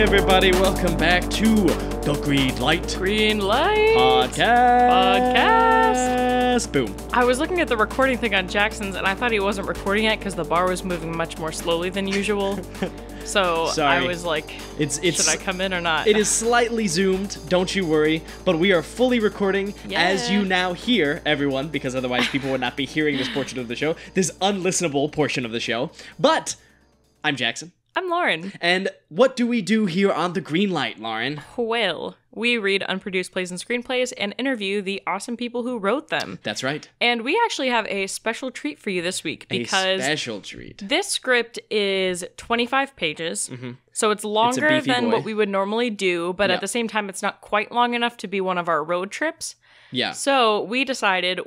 everybody, welcome back to the Green Light Podcast. Boom. I was looking at the recording thing on Jackson's, and I thought he wasn't recording it because the bar was moving much more slowly than usual. So Sorry. I was like, should I come in or not? It is slightly zoomed, don't you worry, but we are fully recording, as you now hear, everyone, because otherwise people would not be hearing this portion of the show, this unlistenable portion of the show. But I'm Jackson. I'm Lauren. And what do we do here on the Green Light, Lauren? Well, we read unproduced plays and screenplays and interview the awesome people who wrote them. That's right. And we actually have a special treat for you this week because a special treat. This script is 25 pages, so it's longer than what we would normally do, but at the same time, it's not quite long enough to be one of our road trips. Yeah. So we decided,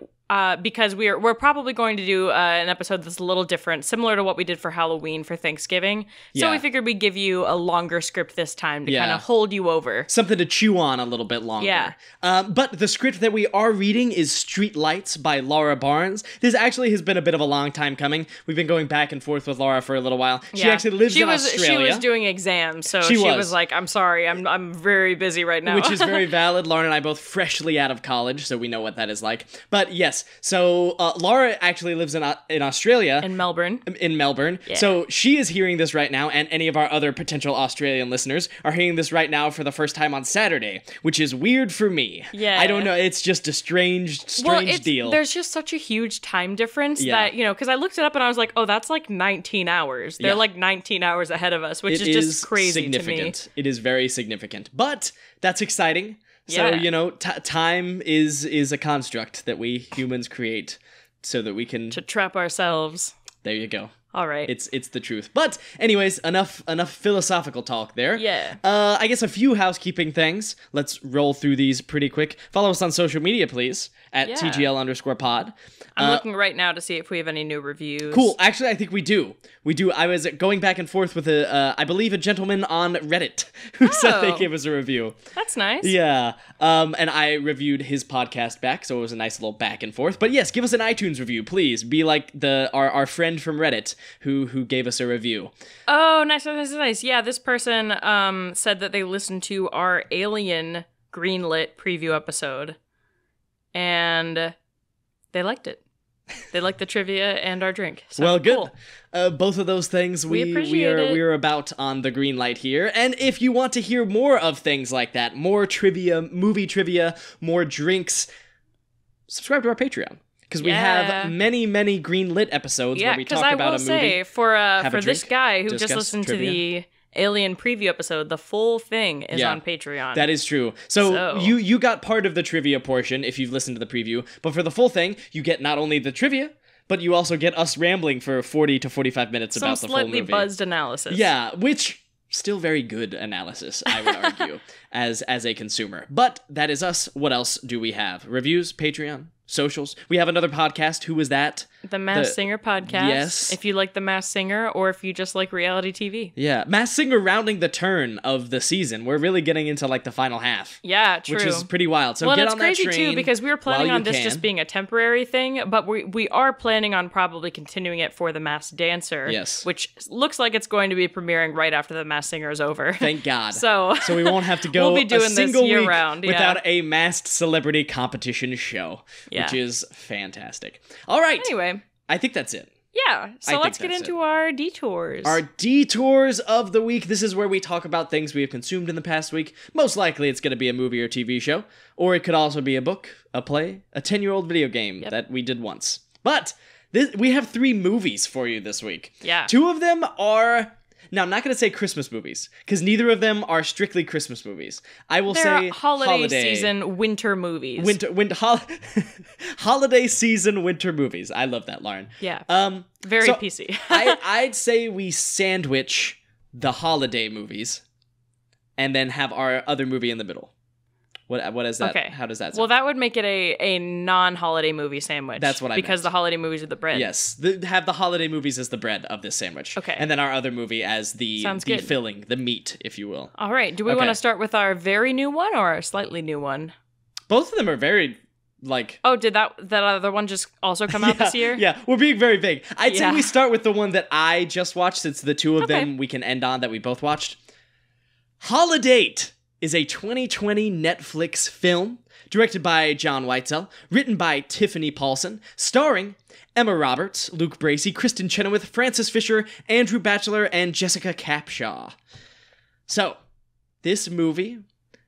because we're probably going to do an episode that's a little different, similar to what we did for Halloween for Thanksgiving. So we figured we'd give you a longer script this time to kind of hold you over. Something to chew on a little bit longer. Yeah. But the script that we are reading is Streetlights by Laura Barnes. This actually has been a bit of a long time coming. We've been going back and forth with Laura for a little while. She actually lives in Australia. She was doing exams, so she was like, I'm sorry, I'm very busy right now. Which is very valid. Lauren and I both freshly out of college, so we know what that is like. But yes, so Laura actually lives in Australia. In Melbourne. In Melbourne. Yeah. So she is hearing this right now, and any of our other potential Australian listeners are hearing this right now for the first time on Saturday, which is weird for me. Yeah. I don't know. It's just a strange deal. There's just such a huge time difference that, because I looked it up and I was like, oh, that's like 19 hours. They're like 19 hours ahead of us, which is just crazy to me. It is very significant. But that's exciting. So, time is a construct that we humans create so that we can... to trap ourselves. There you go. All right. It's the truth. But anyways, enough philosophical talk there. Yeah. I guess a few housekeeping things. Let's roll through these pretty quick. Follow us on social media, please, at TGL_pod. I'm looking right now to see if we have any new reviews. Cool. Actually, I think we do. I was going back and forth with I believe a gentleman on Reddit who said they gave us a review. That's nice. Yeah. And I reviewed his podcast back, so it was a nice little back and forth. But yes, give us an iTunes review, please. Be like our friend from Reddit who gave us a review. Oh, nice. Yeah, this person said that they listened to our Alien Greenlit preview episode, and they liked it. They like the trivia and our drink. So, well, good. Cool. Both of those things we are about on the Green Light here. And if you want to hear more of things like that, more trivia, movie trivia, more drinks, subscribe to our Patreon. Because we have many, many Green Lit episodes where we talk about a movie. Yeah, because I will say, for this guy who just listened to the Alien preview episode, the full thing is on Patreon. That is true. So you got part of the trivia portion if you've listened to the preview, but for the full thing, you get not only the trivia, but you also get us rambling for 40 to 45 minutes about the full movie. Some slightly buzzed analysis. Yeah, which still very good analysis, I would argue, as a consumer. But that is us. What else do we have? Reviews, Patreon, socials. We have another podcast. Who is that? The Masked Singer podcast. Yes. If you like The Masked Singer, or if you just like reality TV. Yeah. Masked Singer rounding the turn of the season. We're really getting into like the final half. Yeah, true. Which is pretty wild. So get on that train. Well, it's crazy too, because we were planning on this just being a temporary thing, but we are planning on probably continuing it for The Masked Dancer. Yes. Which looks like it's going to be premiering right after The Masked Singer is over. Thank God. So we won't have to go we'll be doing a single this year week round, without a masked celebrity competition show, which is fantastic. All right. Anyway. I think that's it. Yeah, so let's get into our detours. Our detours of the week. This is where we talk about things we have consumed in the past week. Most likely it's going to be a movie or TV show, or it could also be a book, a play, a 10-year-old video game that we did once. But we have 3 movies for you this week. Yeah. 2 of them are... Now, I'm not going to say Christmas movies, because neither of them are strictly Christmas movies. I will say holiday season winter movies. Holiday season winter movies. I love that, Lauren. Yeah. Very PC. I'd say we sandwich the holiday movies and then have our other movie in the middle. What is that? Okay. How does that sound? Well, that would make it a non-holiday movie sandwich. That's what I meant. Because the holiday movies are the bread. Yes. Have the holiday movies as the bread of this sandwich. Okay. And then our other movie as the filling, the meat, if you will. All right. Do we want to start with our very new one or our slightly new one? Both of them are very... Oh, did that other one just also come out this year? Yeah, we're being very vague. I'd say we start with the one that I just watched, since the 2 of them we can end on that we both watched. Holidate is a 2020 Netflix film directed by John Whitesell, written by Tiffany Paulson, starring Emma Roberts, Luke Bracey, Kristen Chenoweth, Frances Fisher, Andrew Batchelor, and Jessica Capshaw. So, this movie,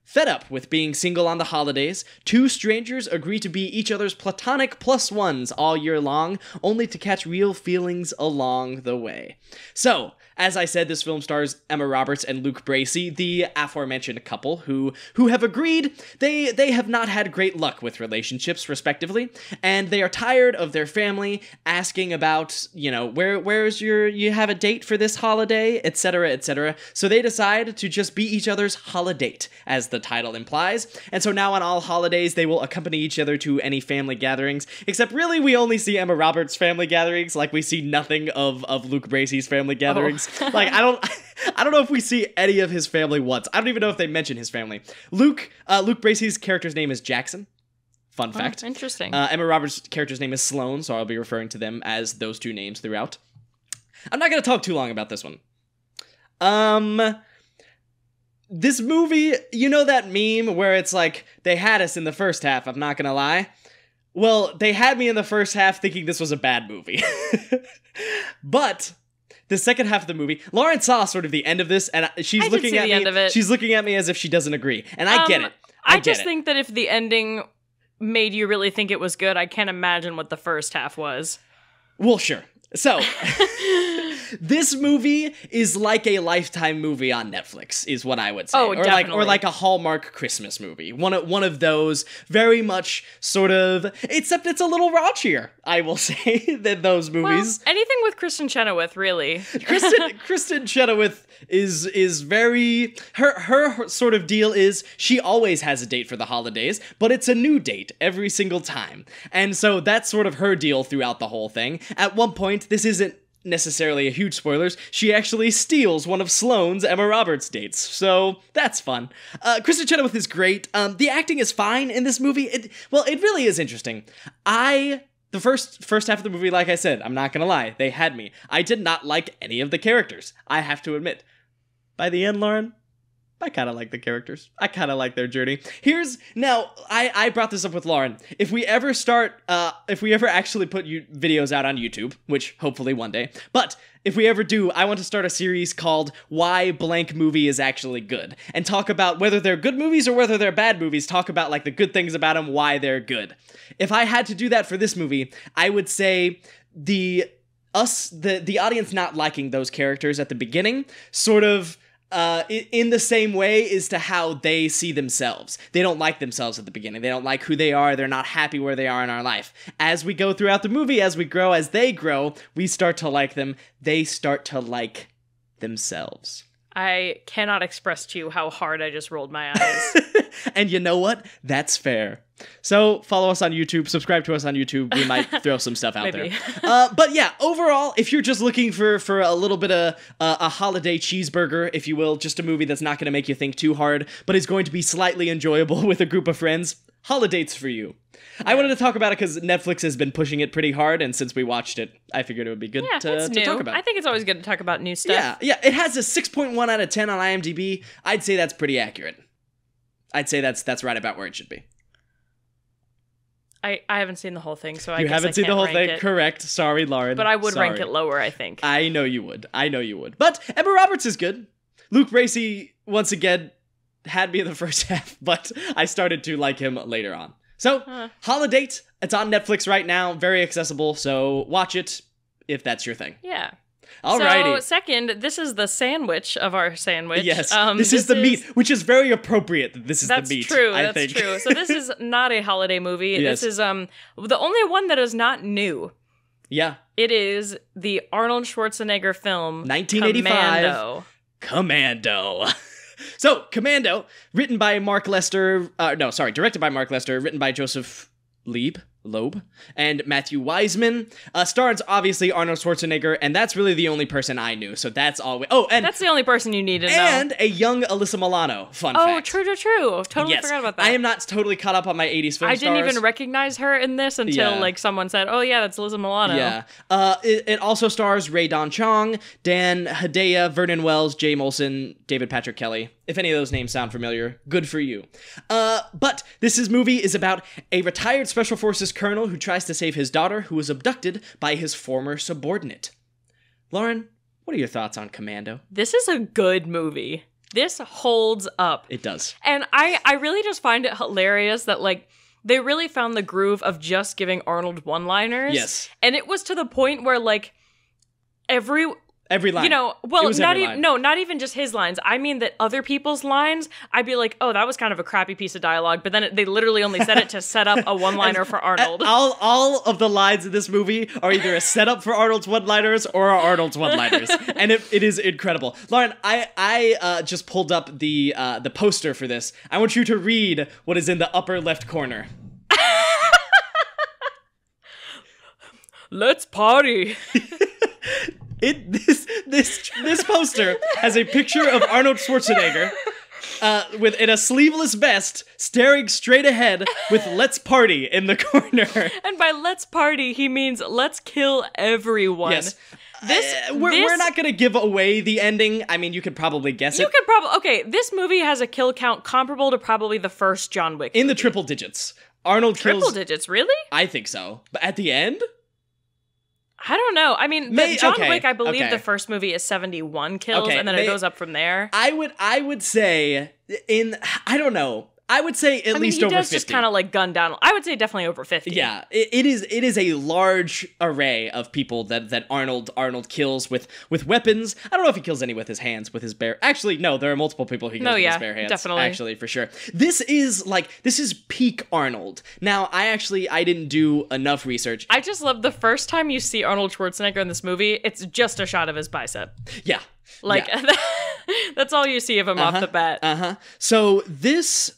fed up with being single on the holidays, two strangers agree to be each other's platonic plus ones all year long, only to catch real feelings along the way. So, as I said, this film stars Emma Roberts and Luke Bracey, the aforementioned couple who have agreed they have not had great luck with relationships, respectively, and they are tired of their family asking about, where's you have a date for this holiday, etc., etc. So they decide to just be each other's holidate, as the title implies, and so now on all holidays they will accompany each other to any family gatherings, except really we only see Emma Roberts' family gatherings, like we see nothing of Luke Bracey's family gatherings. Like, I don't know if we see any of his family once. I don't even know if they mention his family. Luke Bracey's character's name is Jackson. Fun fact. Interesting. Emma Roberts' character's name is Sloane, so I'll be referring to them as those two names throughout. I'm not going to talk too long about this one. This movie, you know that meme where it's like, they had us in the first half, I'm not going to lie? Well, they had me in the first half thinking this was a bad movie. But the second half of the movie, Lauren saw sort of the end of this, and she's looking at me. End of it. She's looking at me as if she doesn't agree, and I get it. I just think that if the ending made you really think it was good, I can't imagine what the first half was. Well, sure. So, this movie is like a Lifetime movie on Netflix, is what I would say. Oh, definitely. Or like a Hallmark Christmas movie. One of those very much sort of, except it's a little raunchier, I will say, than those movies. Well, anything with Kristen Chenoweth, really. Kristen Chenoweth is very, her sort of deal is she always has a date for the holidays, but it's a new date every single time. And so that's sort of her deal throughout the whole thing. At one point, this isn't necessarily a huge spoilers, she actually steals one of Sloane's Emma Roberts dates, so that's fun. Kristen Chenoweth is great. The acting is fine in this movie. It really is interesting. The first half of the movie, like I said, I'm not gonna lie, they had me. I did not like any of the characters, I have to admit. By the end, Lauren, I kind of like the characters. I kind of like their journey. I brought this up with Lauren. If we ever actually put videos out on YouTube, which hopefully one day, but if we ever do, I want to start a series called Why Blank Movie is Actually Good, and talk about whether they're good movies or whether they're bad movies, talk about like the good things about them, why they're good. If I had to do that for this movie, I would say the audience not liking those characters at the beginning sort of in the same way as to how they see themselves. They don't like themselves at the beginning. They don't like who they are. They're not happy where they are in our life. As we go throughout the movie, as we grow, as they grow, we start to like them. They start to like themselves. I cannot express to you how hard I just rolled my eyes. And you know what? That's fair. So follow us on YouTube, subscribe to us on YouTube. We might throw some stuff out there. But yeah, overall, if you're just looking for a little bit of a holiday cheeseburger, if you will, just a movie that's not going to make you think too hard, but is going to be slightly enjoyable with a group of friends, Holidate's for you. I wanted to talk about it because Netflix has been pushing it pretty hard, and since we watched it, I figured it would be good to talk about. I think it's always good to talk about new stuff. Yeah, it has a 6.1 out of 10 on IMDb. I'd say that's pretty accurate. I'd say that's right about where it should be. I haven't seen the whole thing, so I You guess haven't I seen can't the whole rank thing? it. Correct. Sorry, Lauren. But I would rank it lower, I think. I know you would. But Emma Roberts is good. Luke Bracey, once again, had me in the first half, but I started to like him later on. So, Holidate, it's on Netflix right now, very accessible, so watch it if that's your thing. Yeah. Alrighty. So, second, this is the sandwich of our sandwich. Yes, this is the meat, which is very appropriate that this is the meat, That's true. So this is not a holiday movie. Yes. This is the only one that is not new. Yeah. It is the Arnold Schwarzenegger film 1985. Commando. So, Commando, directed by Mark Lester, written by Joseph Lieb. Loeb, and Matthew Wiseman. Stars, obviously, Arnold Schwarzenegger, and that's really the only person I knew, so that's all and that's the only person you need to know. And a young Alyssa Milano, fun fact. Oh, true. Totally forgot about that. I am not totally caught up on my 80s film stars. I didn't even recognize her in this until, like, someone said, oh, yeah, that's Alyssa Milano. Yeah. It also stars Ray Don Chong, Dan Hedaya, Vernon Wells, Jay Molson, David Patrick Kelly. If any of those names sound familiar, good for you. But this movie is about a retired Special Forces colonel who tries to save his daughter, who was abducted by his former subordinate. Lauren, what are your thoughts on Commando? This is a good movie. This holds up. It does. And I really just find it hilarious that, like, they really found the groove of just giving Arnold one-liners. Yes. And it was to the point where, like, every line. You know, well, not even just his lines. I mean that other people's lines, I'd be like, oh, that was kind of a crappy piece of dialogue. But then they literally only said it to set up a one-liner for Arnold. All of the lines in this movie are either a setup for Arnold's one-liners or are Arnold's one-liners. And it is incredible. Lauren, I just pulled up the poster for this. I want you to read what is in the upper left corner. Let's party. This poster has a picture of Arnold Schwarzenegger in a sleeveless vest staring straight ahead with "Let's Party" in the corner. And by "Let's Party" he means let's kill everyone. Yes. We're not going to give away the ending. I mean, you could probably guess it. Okay, this movie has a kill count comparable to probably the first John Wick movie. In the triple digits. Arnold kills... Triple digits, really? I think so. But at the end? I don't know. I mean, John Wick, I believe the first movie is 71 kills, and then it goes up from there. I would say I don't know. I would say at least over 50. He does just kind of like gun down. I would say definitely over 50. Yeah, it is a large array of people that Arnold kills with weapons. I don't know if he kills any with his hands, with his bare... Actually, no, there are multiple people he kills with his bare hands. Definitely. Actually, for sure. This is peak Arnold. Now, I didn't do enough research. I just love the first time you see Arnold Schwarzenegger in this movie, it's just a shot of his bicep. Yeah. That's all you see of him off the bat. So this,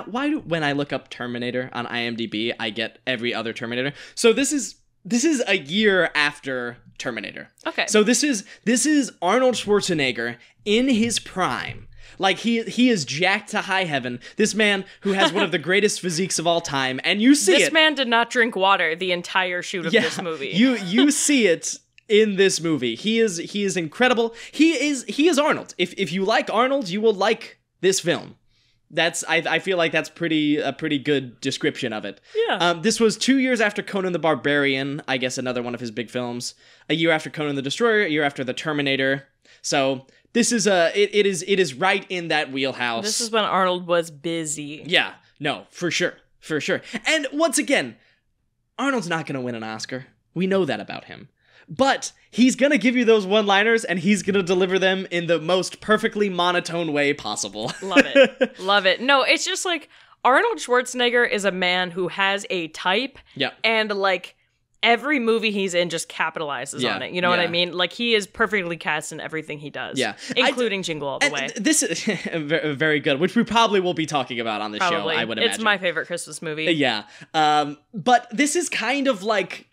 when I look up Terminator on IMDb, I get every other Terminator. So this is a year after Terminator. Okay. So this is Arnold Schwarzenegger in his prime. Like, he is jacked to high heaven. This man who has one of the greatest physiques of all time, and you see This man did not drink water the entire shoot of this movie. You see it in this movie. He is incredible. He is Arnold. If you like Arnold, you will like this film. I feel like that's a pretty good description of it. Yeah. This was 2 years after Conan the Barbarian, I guess another one of his big films. A year after Conan the Destroyer, a year after The Terminator. So this is it is right in that wheelhouse. This is when Arnold was busy. Yeah. No, for sure. For sure. And once again, Arnold's not going to win an Oscar. We know that about him. But he's going to give you those one-liners, and he's going to deliver them in the most perfectly monotone way possible. Love it. Love it. No, it's just like Arnold Schwarzenegger is a man who has a type. Yeah. And like every movie he's in just capitalizes on it. You know what I mean? Like he is perfectly cast in everything he does. Yeah. Including Jingle All the Way. This is very good, which we probably will be talking about on the show, I would imagine. It's my favorite Christmas movie. Yeah. But this is kind of like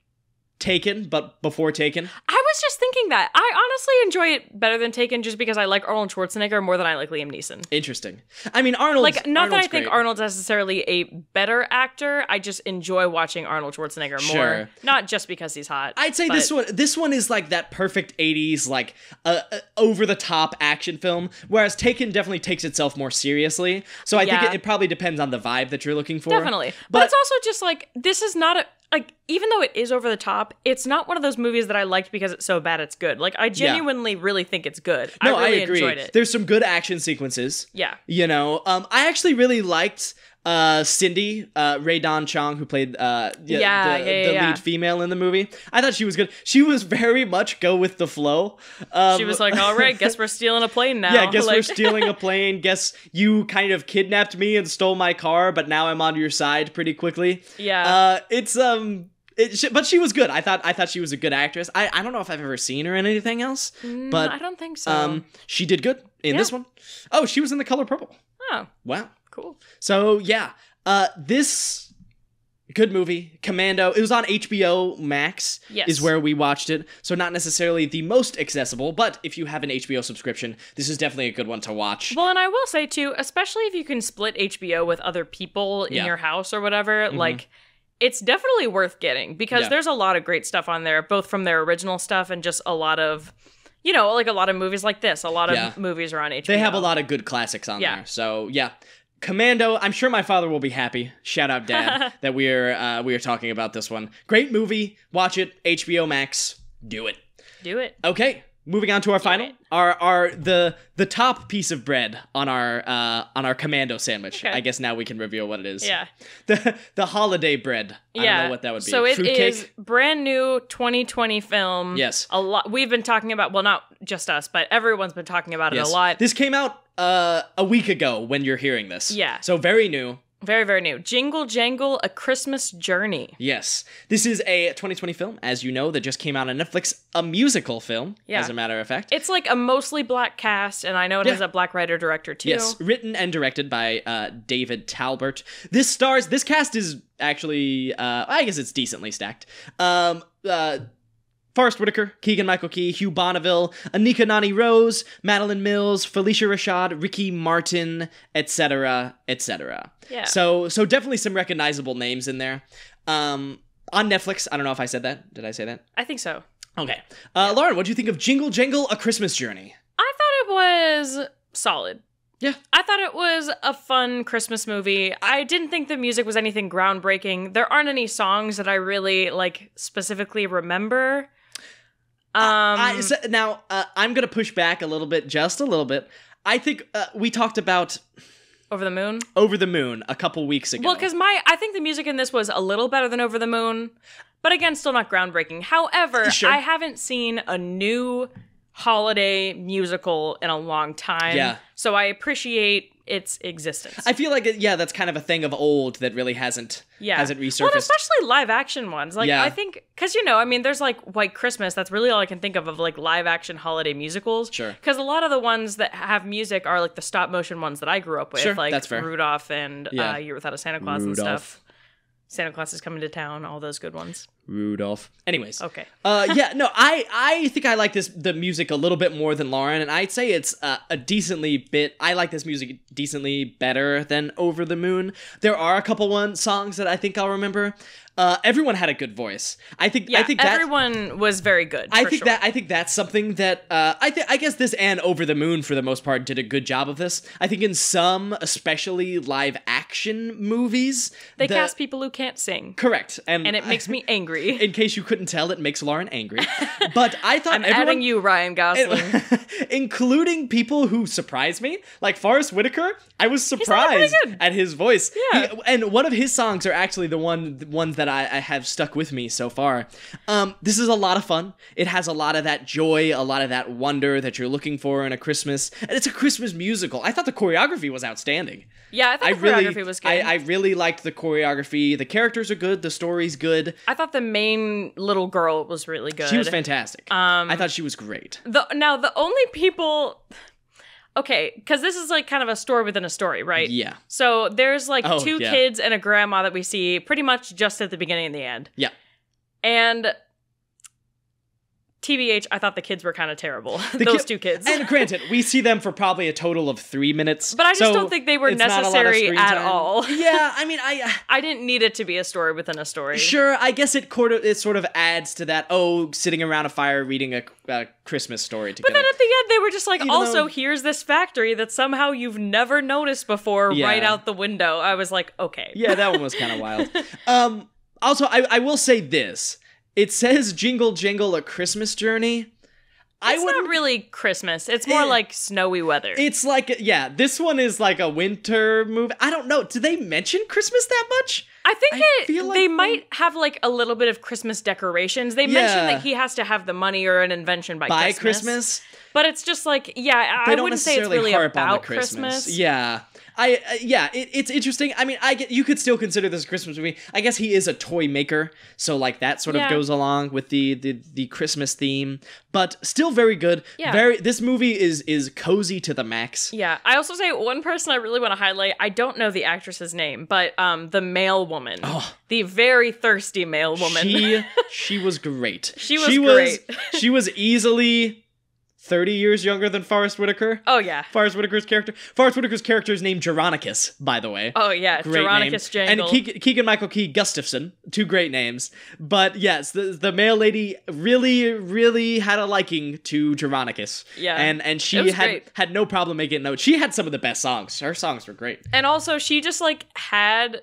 Taken, but before Taken. I was just thinking that. I honestly enjoy it better than Taken just because I like Arnold Schwarzenegger more than I like Liam Neeson. Interesting. I mean, Arnold's that I think great. Arnold's necessarily a better actor. I just enjoy watching Arnold Schwarzenegger more. Not just because he's hot. I'd say this one is like that perfect 80s, like over-the-top action film, whereas Taken definitely takes itself more seriously. So I think it probably depends on the vibe that you're looking for. Definitely. But it's also just like, this is not even though it is over the top, it's not one of those movies that I liked because it's so bad it's good. Like, I genuinely really think it's good. No, I really agree. enjoyed it. There's some good action sequences. Yeah. You know, I actually really liked Cindy, Ray Don Chong, who played the lead female in the movie. I thought she was good. She was very much go with the flow. She was like, all right, guess we're stealing a plane now. Yeah, guess we're stealing a plane. Guess you kind of kidnapped me and stole my car, but now I'm on your side pretty quickly. Yeah. But she was good. I thought she was a good actress. I don't know if I've ever seen her in anything else, but I don't think so. She did good in this one. Oh, she was in The Color Purple. Oh, wow, cool. So yeah, this Good movie. Commando. It was on HBO Max is where we watched it. So not necessarily the most accessible, but if you have an HBO subscription, this is definitely a good one to watch. Well, and I will say too, especially if you can split HBO with other people in your house or whatever, like it's definitely worth getting because there's a lot of great stuff on there, both from their original stuff and just a lot of, you know, like a lot of movies like this. A lot of movies are on HBO. They have a lot of good classics on there. So yeah. Commando, I'm sure my father will be happy. Shout out, Dad, that we are talking about this one. Great movie. Watch it. HBO Max. Do it. Do it. Okay, moving on to our final, the top piece of bread on our Commando sandwich. Okay. I guess now we can reveal what it is. Yeah. The holiday bread. I don't know what that would be. So it is brand new 2020 film. Yes. A lot. We've been talking about, well, not just us, but everyone's been talking about it a lot. This came out a week ago when you're hearing this. Yeah. So very new. Very, very new. Jingle Jangle, A Christmas Journey. Yes. This is a 2020 film, as you know, that just came out on Netflix. A musical film, as a matter of fact. It's like a mostly black cast, and I know it has a black writer-director, too. Yes, written and directed by David Talbert. This cast is actually, I guess it's decently stacked. Forrest Whitaker, Keegan-Michael Key, Hugh Bonneville, Anika Noni Rose, Madeline Mills, Felicia Rashad, Ricky Martin, etc., etc. Yeah. So definitely some recognizable names in there. On Netflix, I don't know if I said that. Did I say that? I think so. Okay. Lauren, what do you think of Jingle Jangle, A Christmas Journey? I thought it was solid. Yeah. I thought it was a fun Christmas movie. I didn't think the music was anything groundbreaking. There aren't any songs that I really, like, specifically remember. I'm going to push back a little bit, just a little bit. I think we talked about Over the Moon? Over the Moon a couple weeks ago. Well, because I think the music in this was a little better than Over the Moon, but again, still not groundbreaking. However, I haven't seen a new holiday musical in a long time, so I appreciate its existence. I feel like, that's kind of a thing of old that really hasn't resurfaced. Well, especially live action ones. Like, I think, because, there's like White Christmas, that's really all I can think of like live action holiday musicals. Sure. Because a lot of the ones that have music are like the stop motion ones that I grew up with. Sure, like that's fair. Rudolph and Year Without a Santa Claus and stuff. Santa Claus is Coming to Town, all those good ones. Rudolph. Anyways. Okay. I think I like the music a little bit more than Lauren, and I'd say it's I like this music decently better than Over the Moon. There are a couple songs that I think I'll remember. Everyone had a good voice. I think everyone was very good. I think that's something that I guess this and Over the Moon for the most part did a good job of this. I think in some, especially live action movies, they cast people who can't sing. Correct, and it makes me angry. In case you couldn't tell, it makes Lauren angry. But I thought I'm adding you, Ryan Gosling, including people who surprised me, like Forrest Whitaker. I was surprised at his voice. Yeah, and one of his songs are actually the ones that I have stuck with me so far. This is a lot of fun. It has a lot of that joy, a lot of that wonder that you're looking for in a Christmas. And it's a Christmas musical. I thought the choreography was outstanding. Yeah, I thought the choreography was good. I really liked the choreography. The characters are good. The story's good. I thought the main little girl was really good. She was fantastic. I thought she was great. The only people... Okay, because this is like kind of a story within a story, right? Yeah. So there's like two kids and a grandma that we see pretty much just at the beginning and the end. Yeah. And TBH, I thought the kids were kind of terrible. Those two kids. And granted, we see them for probably a total of 3 minutes. But I just don't think they were necessary at all. Yeah, I mean, I didn't need it to be a story within a story. Sure, I guess it sort of adds to that, sitting around a fire reading a Christmas story together. But then at the end, they were just like, here's this factory that somehow you've never noticed before right out the window. I was like, okay. Yeah, that one was kind of wild. Also, I will say this. It says Jingle Jangle, A Christmas Journey. It's not really Christmas. It's more like snowy weather. It's like, this one is like a winter movie. I don't know. Do they mention Christmas that much? I think they might have like a little bit of Christmas decorations. They mention that he has to have the money or an invention by Christmas. But it's just like, yeah, I wouldn't say it's really about Christmas. Yeah. It's interesting. I mean, you could still consider this a Christmas movie. I guess he is a toy maker, so like that sort of goes along with the Christmas theme, but still very good. Yeah. This movie is cozy to the max. Yeah. I also say one person I really want to highlight, I don't know the actress's name, but the male woman. Oh. The very thirsty male woman. She was great. She was great. She was easily 30 years younger than Forrest Whitaker. Oh, yeah. Forrest Whitaker's character is named Geronicus, by the way. Oh, yeah. Great Geronicus Jangle. And Keegan-Michael Key Gustafson. 2 great names. But yes, the male lady really, really had a liking to Geronicus. Yeah. And she had no problem making notes. She had some of the best songs. Her songs were great. And also, she just, like, had...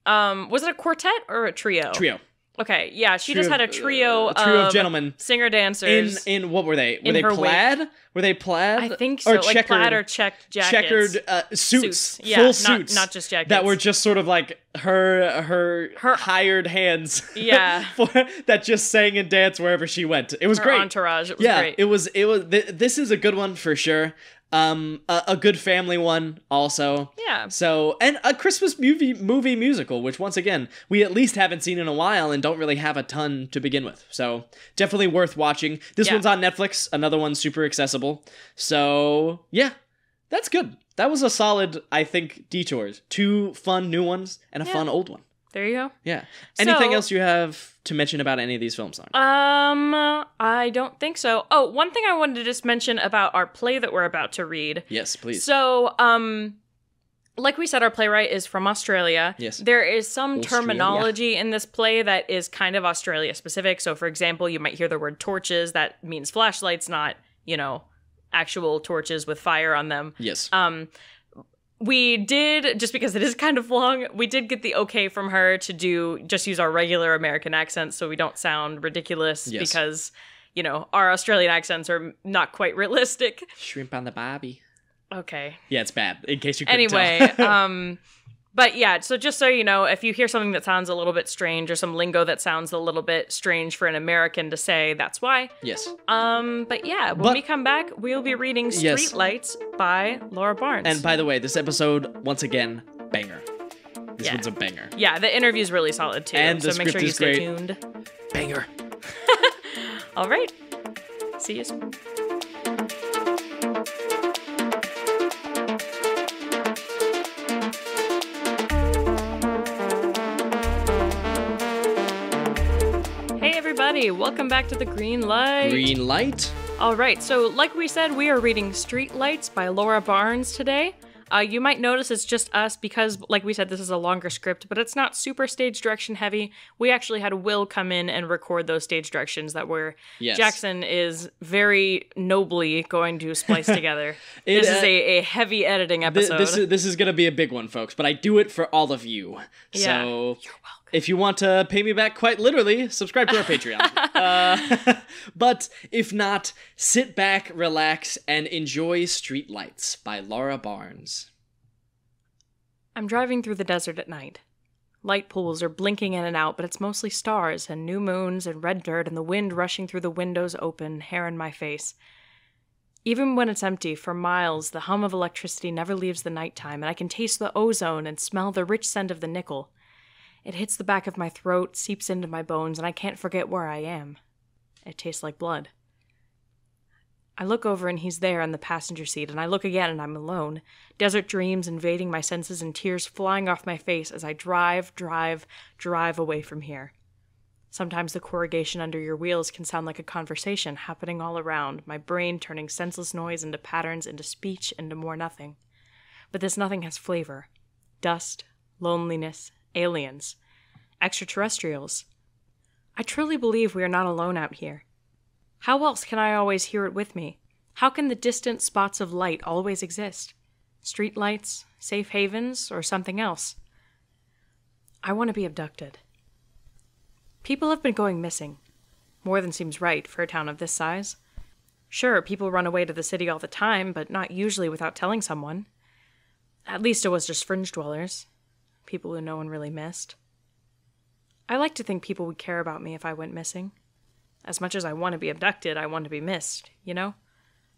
was it a quartet or a trio? Trio. Okay, yeah, she just had a trio of gentlemen. Singer-dancers. In what were they? Were they plaid? Wig. Were they plaid? I think so, like plaid or checked jackets. Checkered suits. Yeah, full suits. Not just jackets. That were just sort of like her hired hands. Yeah. That just sang and danced wherever she went. It was great. Entourage, it was great. It was, this is a good one for sure. A good family one also. Yeah. So, and a Christmas movie musical, which once again, we at least haven't seen in a while and don't really have a ton to begin with. So, definitely worth watching. This one's on Netflix, another one's super accessible. So, yeah, that's good. That was a solid, I think, detours. 2 fun new ones and a fun old one. There you go. Yeah. Anything else you have to mention about any of these film songs? I don't think so. Oh, one thing I wanted to just mention about our play that we're about to read. Yes, please. So, like we said, our playwright is from Australia. Yes. There is some terminology in this play that is kind of Australia specific. So, for example, you might hear the word torches. That means flashlights, not, actual torches with fire on them. Yes. We did, just because it is kind of long, we did get the okay from her to just use our regular American accents so we don't sound ridiculous because, our Australian accents are not quite realistic. Shrimp on the barbie. Okay. Yeah, it's bad, in case you couldn't tell. Anyway, but yeah, so just so you know, if you hear something that sounds a little bit strange or some lingo that sounds a little bit strange for an American to say, that's why. Yes. But yeah, when we come back, we'll be reading Streetlights by Laura Barnes. And by the way, this episode, once again, banger. This one's a banger. Yeah, the interview's really solid too. And the so make sure you stay tuned. Banger. All right. See you soon. Everybody, welcome back to the Green Light. Green Light. All right, so like we said, we are reading Streetlights by Laura Barnes today. You might notice it's just us because, like we said, this is a longer script, but it's not super stage direction heavy. We actually had Will come in and record those stage directions that Jackson is very nobly going to splice together. This is a heavy editing episode. This is going to be a big one, folks, but I do it for all of you. Yeah. So you're welcome. If you want to pay me back quite literally, subscribe to our Patreon. But if not, sit back, relax, and enjoy Streetlights by Laura Barnes. I'm driving through the desert at night. Light pools are blinking in and out, but it's mostly stars and new moons and red dirt and the wind rushing through the windows open, hair in my face. Even when it's empty, for miles, the hum of electricity never leaves the nighttime, and I can taste the ozone and smell the rich scent of the nickel. It hits the back of my throat, seeps into my bones, and I can't forget where I am. It tastes like blood. I look over and he's there in the passenger seat, and I look again and I'm alone. Desert dreams invading my senses and tears flying off my face as I drive away from here. Sometimes the corrugation under your wheels can sound like a conversation happening all around, my brain turning senseless noise into patterns, into speech, into more nothing. But this nothing has flavor. Dust, loneliness, aliens, extraterrestrials. I truly believe we are not alone out here. How else can I always hear it with me? How can the distant spots of light always exist? Streetlights, safe havens, or something else? I want to be abducted. People have been going missing. More than seems right for a town of this size. Sure, people run away to the city all the time, but not usually without telling someone. At least it was just fringe dwellers. People who no one really missed. I like to think people would care about me if I went missing. As much as I want to be abducted, I want to be missed, you know?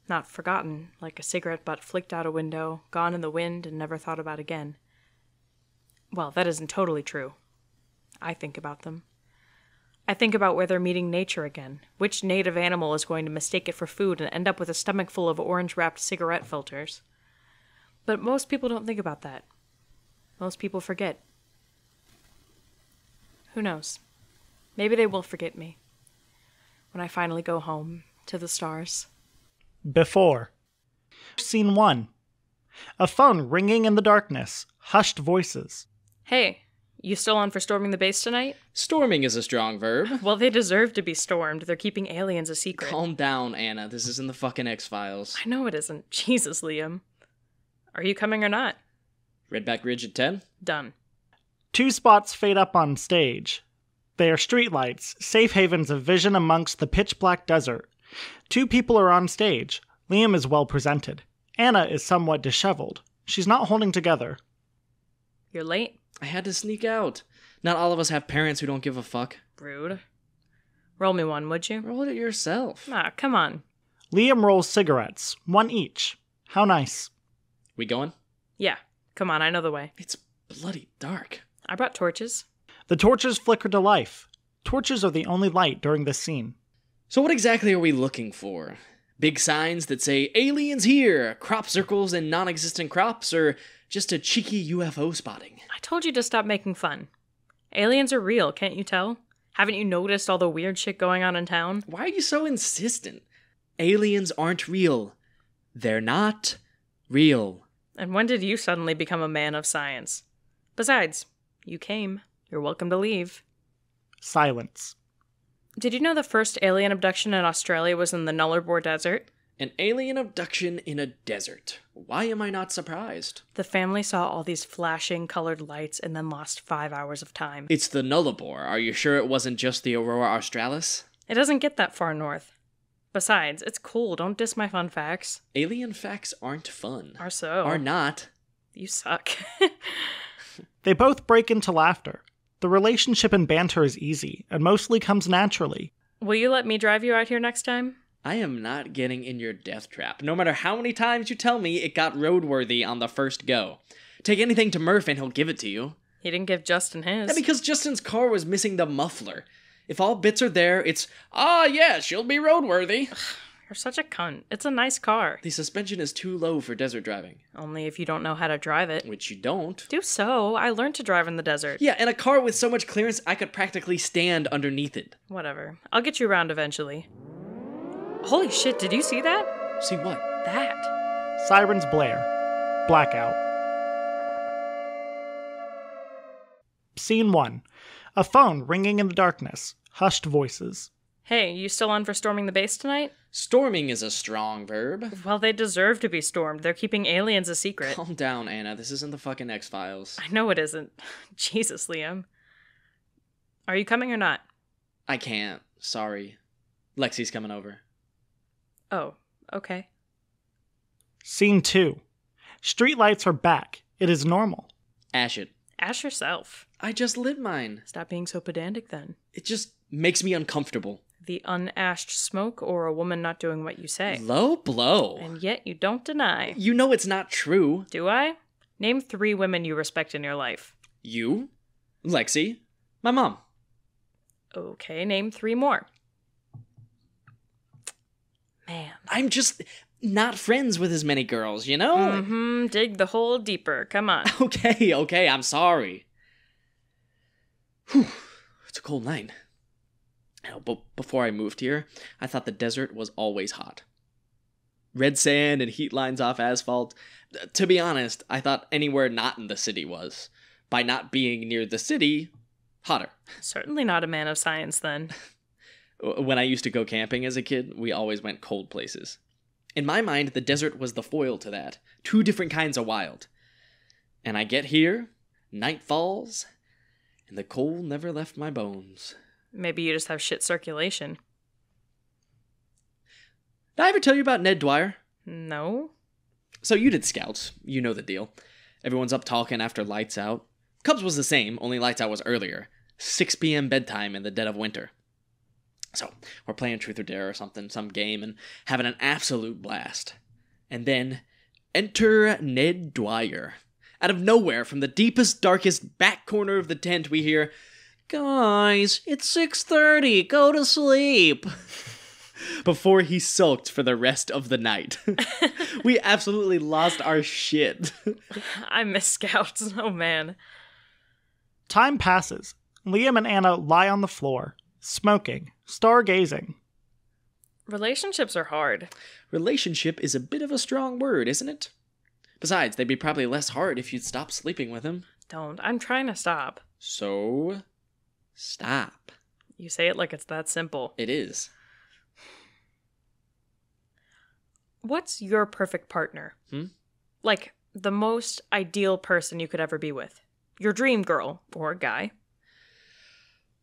Not forgotten, like a cigarette butt flicked out a window, gone in the wind, and never thought about again. Well, that isn't totally true. I think about them. I think about where they're meeting nature again. Which native animal is going to mistake it for food and end up with a stomach full of orange-wrapped cigarette filters? But most people don't think about that. Most people forget. Who knows? Maybe they will forget me. When I finally go home to the stars. Before. Scene 1. A phone ringing in the darkness. Hushed voices. Hey, you still on for storming the base tonight? Storming is a strong verb. Well, they deserve to be stormed. They're keeping aliens a secret. Calm down, Anna. This isn't the fucking X-Files. I know it isn't. Jesus, Liam. Are you coming or not? Redback Ridge at 10? Done. 2 spots fade up on stage. They are streetlights, safe havens of vision amongst the pitch-black desert. 2 people are on stage. Liam is well presented. Anna is somewhat disheveled. She's not holding together. You're late. I had to sneak out. Not all of us have parents who don't give a fuck. Rude. Roll me one, would you? Roll it yourself. Ah, come on. Liam rolls cigarettes, 1 each. How nice. We going? Yeah, come on, I know the way. It's bloody dark. I brought torches. The torches flicker to life. Torches are the only light during this scene. So what exactly are we looking for? Big signs that say, aliens here, crop circles and non-existent crops, or just a cheeky UFO spotting? I told you to stop making fun. Aliens are real, can't you tell? Haven't you noticed all the weird shit going on in town? Why are you so insistent? Aliens aren't real. They're not real. And when did you suddenly become a man of science? Besides, you came. You're welcome to leave. Silence. Did you know the first alien abduction in Australia was in the Nullarbor Desert? An alien abduction in a desert. Why am I not surprised? The family saw all these flashing colored lights and then lost 5 hours of time. It's the Nullarbor. Are you sure it wasn't just the Aurora Australis? It doesn't get that far north. Besides, it's cool. Don't diss my fun facts. Alien facts aren't fun. Are so. Are not. You suck. They both break into laughter. The relationship and banter is easy, and mostly comes naturally. Will you let me drive you out here next time? I am not getting in your death trap, no matter how many times you tell me it got roadworthy on the first go. Take anything to Murph and he'll give it to you. He didn't give Justin his. Yeah, because Justin's car was missing the muffler. If all bits are there, it's, yeah, she'll be roadworthy. You're such a cunt. It's a nice car. The suspension is too low for desert driving. Only if you don't know how to drive it. Which you don't. Do so. I learned to drive in the desert. Yeah, and a car with so much clearance, I could practically stand underneath it. Whatever. I'll get you around eventually. Holy shit, did you see that? See what? That. Sirens blare. Blackout. Scene 1. A phone ringing in the darkness. Hushed voices. Hey, you still on for storming the base tonight? Storming is a strong verb. Well, they deserve to be stormed. They're keeping aliens a secret. Calm down, Anna. This isn't the fucking X-Files. I know it isn't. Jesus, Liam. Are you coming or not? I can't. Sorry. Lexi's coming over. Oh, okay. Scene 2. Streetlights are back. It is normal. Ash it. Ask yourself. I just lit mine. Stop being so pedantic then. It just makes me uncomfortable. The unashed smoke or a woman not doing what you say? Low blow. And yet you don't deny. You know it's not true. Do I? Name 3 women you respect in your life. You, Lexi, my mom. Okay, name 3 more. Man. I'm just not friends with as many girls, you know? Dig the hole deeper. Come on. Okay, I'm sorry. Whew, it's a cold night. But before I moved here, I thought the desert was always hot. Red sand and heat lines off asphalt. To be honest, I thought anywhere not in the city was. By not being near the city, hotter. Certainly not a man of science then. When I used to go camping as a kid, we always went cold places. In my mind, the desert was the foil to that. 2 different kinds of wild. And I get here, night falls, and the cold never left my bones. Maybe you just have shit circulation. Did I ever tell you about Ned Dwyer? No. So you did Scouts. You know the deal. Everyone's up talking after lights out. Cubs was the same, only lights out was earlier. 6 p.m. bedtime in the dead of winter. So, we're playing Truth or Dare or something, some game, and having an absolute blast. And then, enter Ned Dwyer. Out of nowhere, from the deepest, darkest back corner of the tent, we hear, "Guys, it's 6:30, go to sleep." Before he sulked for the rest of the night. We absolutely lost our shit. I miss Scouts, oh man. Time passes. Liam and Anna lie on the floor, smoking, stargazing. Relationships are hard. Relationship is a bit of a strong word, isn't it? Besides, they'd be probably less hard if you'd stop sleeping with him. Don't. I'm trying to stop. So, stop. You say it like it's that simple. It is. What's your perfect partner? Like, the most ideal person you could ever be with. Your dream girl, or guy.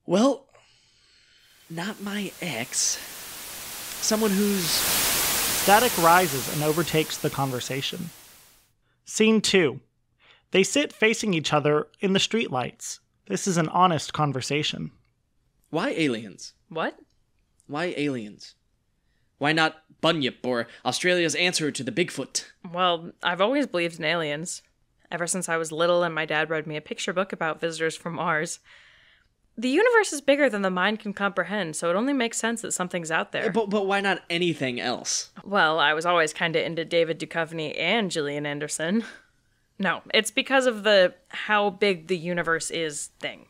Well, not my ex. Someone who's... Static rises and overtakes the conversation. Scene 2. They sit facing each other in the streetlights. This is an honest conversation. Why aliens? What? Why aliens? Why not Bunyip or Australia's answer to the Bigfoot? Well, I've always believed in aliens. Ever since I was little and my dad read me a picture book about visitors from Mars. The universe is bigger than the mind can comprehend, so it only makes sense that something's out there. But why not anything else? Well, I was always kind of into David Duchovny and Gillian Anderson. No, it's because of the how big the universe is thing.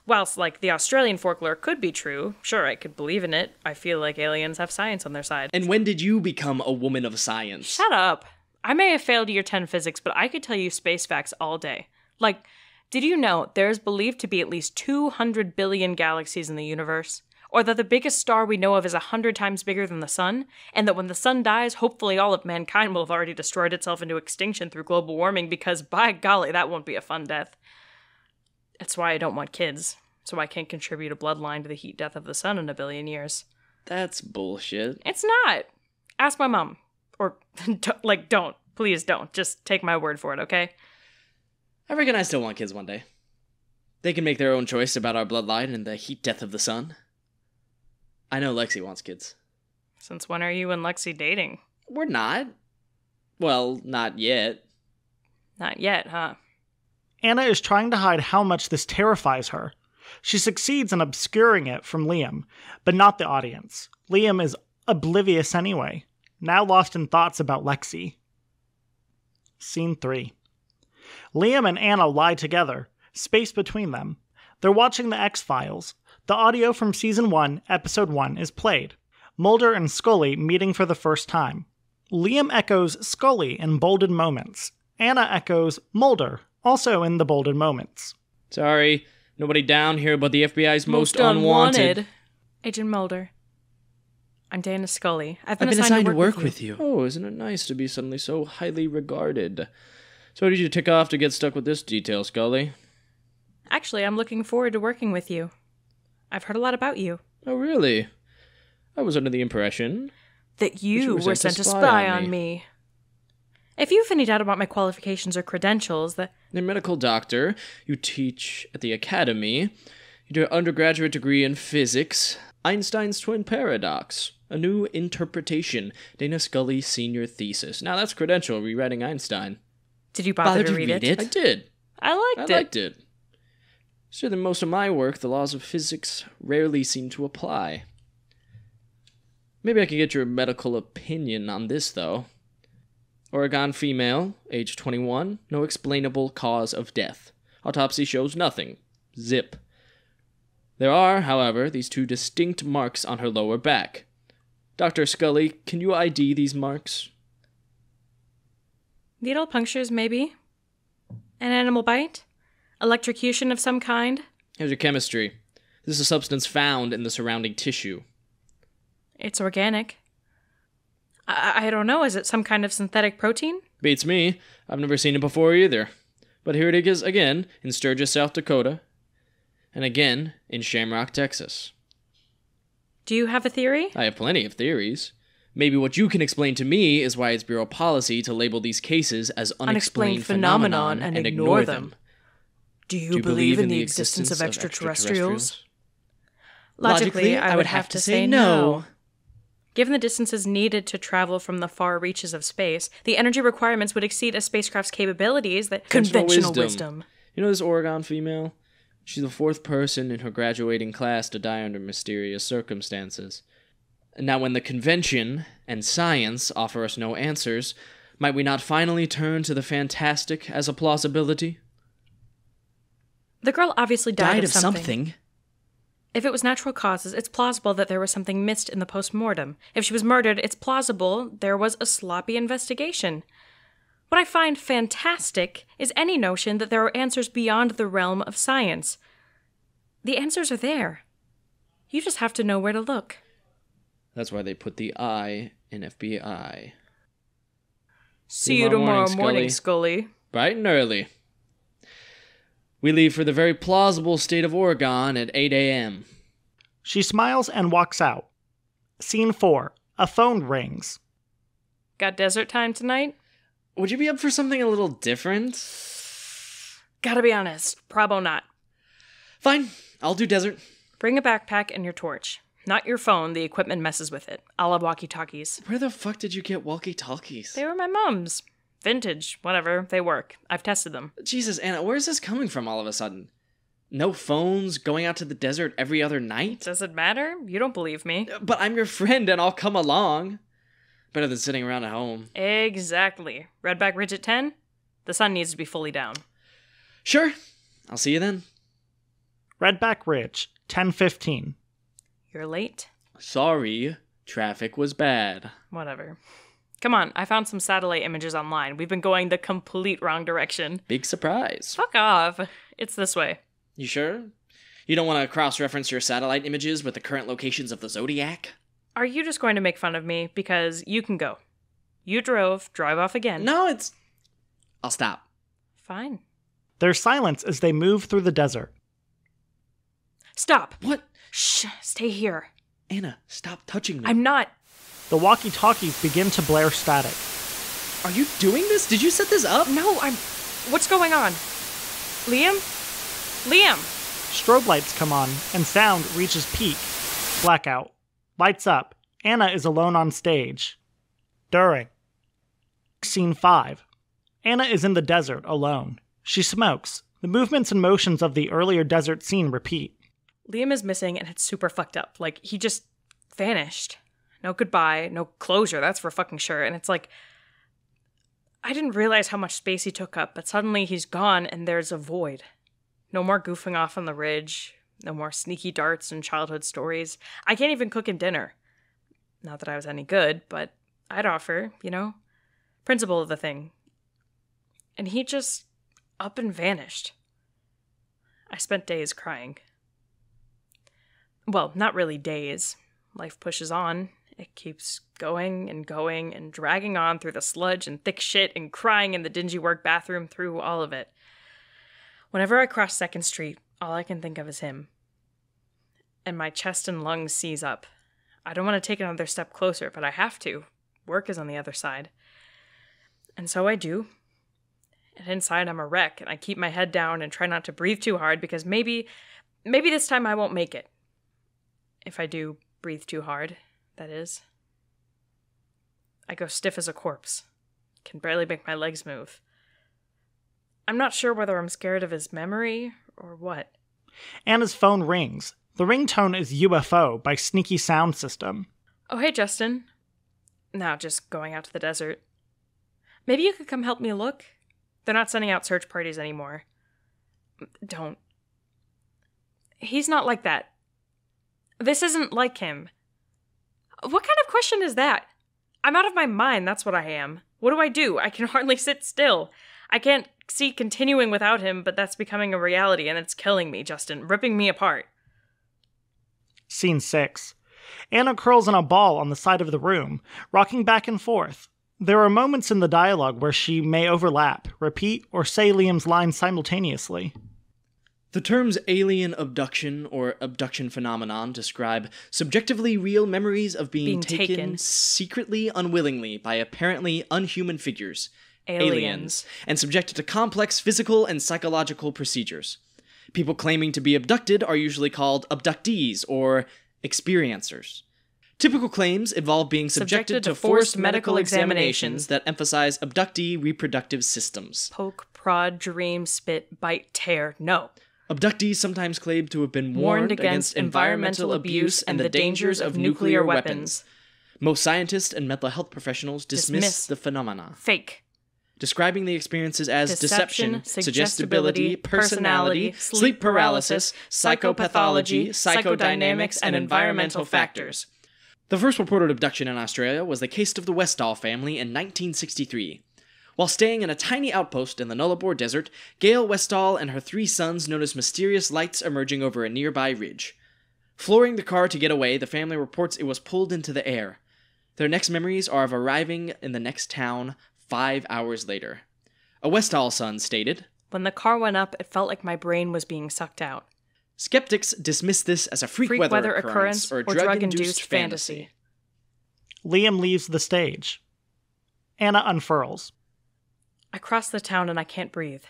Whilst, like, the Australian folklore could be true, sure, I could believe in it, I feel like aliens have science on their side. And when did you become a woman of science? Shut up. I may have failed year 10 physics, but I could tell you space facts all day. Like, did you know there is believed to be at least 200 billion galaxies in the universe? Or that the biggest star we know of is 100 times bigger than the sun? And that when the sun dies, hopefully all of mankind will have already destroyed itself into extinction through global warming, because by golly, that won't be a fun death. That's why I don't want kids, so I can't contribute a bloodline to the heat death of the sun in a billion years. That's bullshit. It's not. Ask my mom. Or, don't. Please don't. Just take my word for it, okay? I reckon I still want kids one day. They can make their own choice about our bloodline and the heat death of the sun. I know Lexi wants kids. Since when are you and Lexi dating? We're not. Well, not yet. Not yet, huh? Anna is trying to hide how much this terrifies her. She succeeds in obscuring it from Liam, but not the audience. Liam is oblivious anyway, now lost in thoughts about Lexi. Scene 3. Liam and Anna lie together, space between them. They're watching the X-Files. The audio from Season 1, Episode 1 is played. Mulder and Scully meeting for the first time. Liam echoes Scully in bolded moments. Anna echoes Mulder, also in the bolded moments. Sorry, nobody down here but the FBI's most unwanted. Agent Mulder. I'm Dana Scully. I've been assigned to work with you. Oh, isn't it nice to be suddenly so highly regarded? So what did you tick off to get stuck with this detail, Scully? Actually, I'm looking forward to working with you. I've heard a lot about you. Oh, really? I was under the impression that you were sent to spy on me. If you have any doubt about my qualifications or credentials, You're a medical doctor. You teach at the academy. You do an undergraduate degree in physics. Einstein's twin paradox. A new interpretation. Dana Scully's senior thesis. Now that's credential, rewriting Einstein. Did you bother to read it? I did. I liked it. So than most of my work, the laws of physics rarely seem to apply. Maybe I could get your medical opinion on this, though. Oregon female, age 21, no explainable cause of death. Autopsy shows nothing. Zip. There are, however, these two distinct marks on her lower back. Dr. Scully, can you ID these marks? Needle punctures, maybe. An animal bite? Electrocution of some kind? Here's your chemistry. This is a substance found in the surrounding tissue. It's organic. I don't know, is it some kind of synthetic protein? Beats me. I've never seen it before either. But here it is again in Sturgis, South Dakota. And again in Shamrock, Texas. Do you have a theory? I have plenty of theories. Maybe what you can explain to me is why it's bureau policy to label these cases as unexplained phenomenon and ignore them. Do you believe in the existence of extraterrestrials? Logically, I would have to say no. Given the distances needed to travel from the far reaches of space, the energy requirements would exceed a spacecraft's capabilities. That conventional wisdom. You know this Oregon female? She's the 4th person in her graduating class to die under mysterious circumstances. Now, when the convention and science offer us no answers, might we not finally turn to the fantastic as a plausibility? The girl obviously died of something. If it was natural causes, it's plausible that there was something missed in the post-mortem. If she was murdered, it's plausible there was a sloppy investigation. What I find fantastic is any notion that there are answers beyond the realm of science. The answers are there. You just have to know where to look. That's why they put the I in FBI. See you tomorrow morning, Scully. Bright and early. We leave for the very plausible state of Oregon at 8 a.m. She smiles and walks out. Scene 4. A phone rings. Got desert time tonight? Would you be up for something a little different? Gotta be honest, probo not. Fine, I'll do desert. Bring a backpack and your torch. Not your phone, the equipment messes with it. I'll have walkie-talkies. Where the fuck did you get walkie-talkies? They were my mom's. Vintage, whatever, they work. I've tested them. Jesus, Anna, where's this coming from all of a sudden? No phones, going out to the desert every other night? Does it matter? You don't believe me. But I'm your friend and I'll come along. Better than sitting around at home. Exactly. Redback Ridge at 10? The sun needs to be fully down. Sure. I'll see you then. Redback Ridge, 10:15. You're late? Sorry. Traffic was bad. Whatever. Come on, I found some satellite images online. We've been going the complete wrong direction. Big surprise. Fuck off. It's this way. You sure? You don't want to cross-reference your satellite images with the current locations of the Zodiac? Are you just going to make fun of me? Because you can go. You drove, drive off again. No, I'll stop. Fine. There's silence as they move through the desert. Stop. What? Shh, stay here. Anna, stop touching me. I'm not. The walkie-talkies begin to blare static. Are you doing this? Did you set this up? No, What's going on? Liam? Liam! Strobe lights come on, and sound reaches peak. Blackout. Lights up. Anna is alone on stage. During. Scene 5. Anna is in the desert, alone. She smokes. The movements and motions of the earlier desert scene repeat. Liam is missing, and it's super fucked up. Like, he just vanished. No goodbye, no closure, that's for fucking sure. And it's like, I didn't realize how much space he took up, but suddenly he's gone and there's a void. No more goofing off on the ridge. No more sneaky darts and childhood stories. I can't even cook him dinner. Not that I was any good, but I'd offer, you know? Principle of the thing. And he just up and vanished. I spent days crying. Well, not really days. Life pushes on. It keeps going and dragging on through the sludge and thick shit and crying in the dingy work bathroom through all of it. Whenever I cross 2nd Street, all I can think of is him. And my chest and lungs seize up. I don't want to take another step closer, but I have to. Work is on the other side. And so I do. And inside I'm a wreck, and I keep my head down and try not to breathe too hard because maybe this time I won't make it. If I do breathe too hard, that is. I go stiff as a corpse. Can barely make my legs move. I'm not sure whether I'm scared of his memory or what. Anna's phone rings. The ringtone is UFO by Sneaky Sound System. Oh, hey, Justin. Now just going out to the desert. Maybe you could come help me look? They're not sending out search parties anymore. Don't. He's not like that. This isn't like him. What kind of question is that? I'm out of my mind, that's what I am. What do? I can hardly sit still. I can't see continuing without him, but that's becoming a reality, and it's killing me, Justin, ripping me apart. Scene 6. Anna curls in a ball on the side of the room, rocking back and forth. There are moments in the dialogue where she may overlap, repeat, or say Liam's lines simultaneously. The terms alien abduction or abduction phenomenon describe subjectively real memories of being taken secretly unwillingly by apparently unhuman figures, aliens, and subjected to complex physical and psychological procedures. People claiming to be abducted are usually called abductees or experiencers. Typical claims involve being subjected to forced medical examinations that emphasize abductee reproductive systems. Poke, prod, dream, spit, bite, tear. No. Abductees sometimes claim to have been warned against environmental abuse and the dangers of nuclear weapons. Most scientists and mental health professionals dismiss the phenomena. Fake. Describing the experiences as deception, suggestibility, personality, sleep paralysis, psychopathology, psychodynamics, and environmental factors. The first reported abduction in Australia was the case of the Westall family in 1963. While staying in a tiny outpost in the Nullarbor Desert, Gail Westall and her 3 sons noticed mysterious lights emerging over a nearby ridge. Flooring the car to get away, the family reports it was pulled into the air. Their next memories are of arriving in the next town 5 hours later. A Westall son stated, "When the car went up, it felt like my brain was being sucked out." Skeptics dismiss this as a freak weather occurrence or drug-induced fantasy. Liam leaves the stage. Anna unfurls. I cross the town and I can't breathe.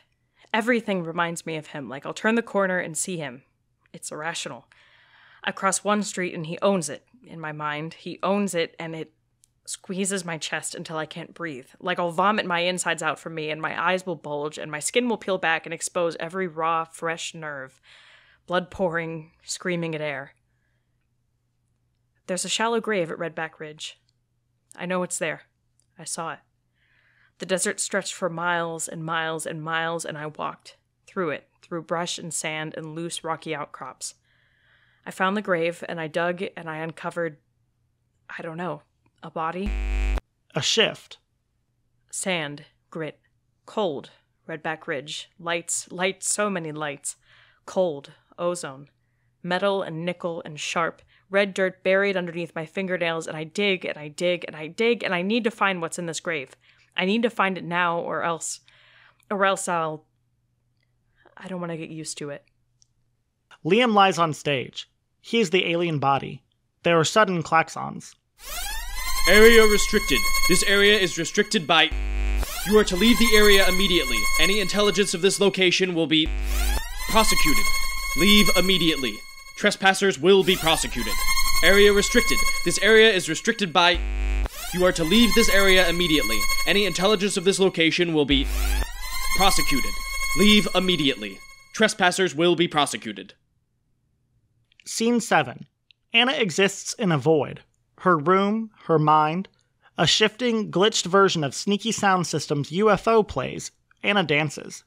Everything reminds me of him, like I'll turn the corner and see him. It's irrational. I cross one street and he owns it. In my mind, he owns it and it squeezes my chest until I can't breathe. Like I'll vomit my insides out from me and my eyes will bulge and my skin will peel back and expose every raw, fresh nerve. Blood pouring, screaming at air. There's a shallow grave at Redback Ridge. I know it's there. I saw it. The desert stretched for miles and miles and miles, and I walked through it, through brush and sand and loose rocky outcrops. I found the grave, and I dug, and I uncovered, I don't know, a body? A shift. Sand, grit, cold, Redback Ridge, lights, so many lights, cold, ozone, metal and nickel and sharp, red dirt buried underneath my fingernails, and I dig, and I dig, and I dig, and I need to find what's in this grave. I need to find it now, or else I don't want to get used to it. Liam lies on stage. He is the alien body. There are sudden klaxons. Area restricted. This area is restricted by... You are to leave the area immediately. Any intelligence of this location will be... prosecuted. Leave immediately. Trespassers will be prosecuted. Area restricted. This area is restricted by... You are to leave this area immediately. Any intelligence of this location will be... prosecuted. Leave immediately. Trespassers will be prosecuted. Scene 7. Anna exists in a void. Her room, her mind. A shifting, glitched version of Sneaky Sound System's UFO plays. Anna dances.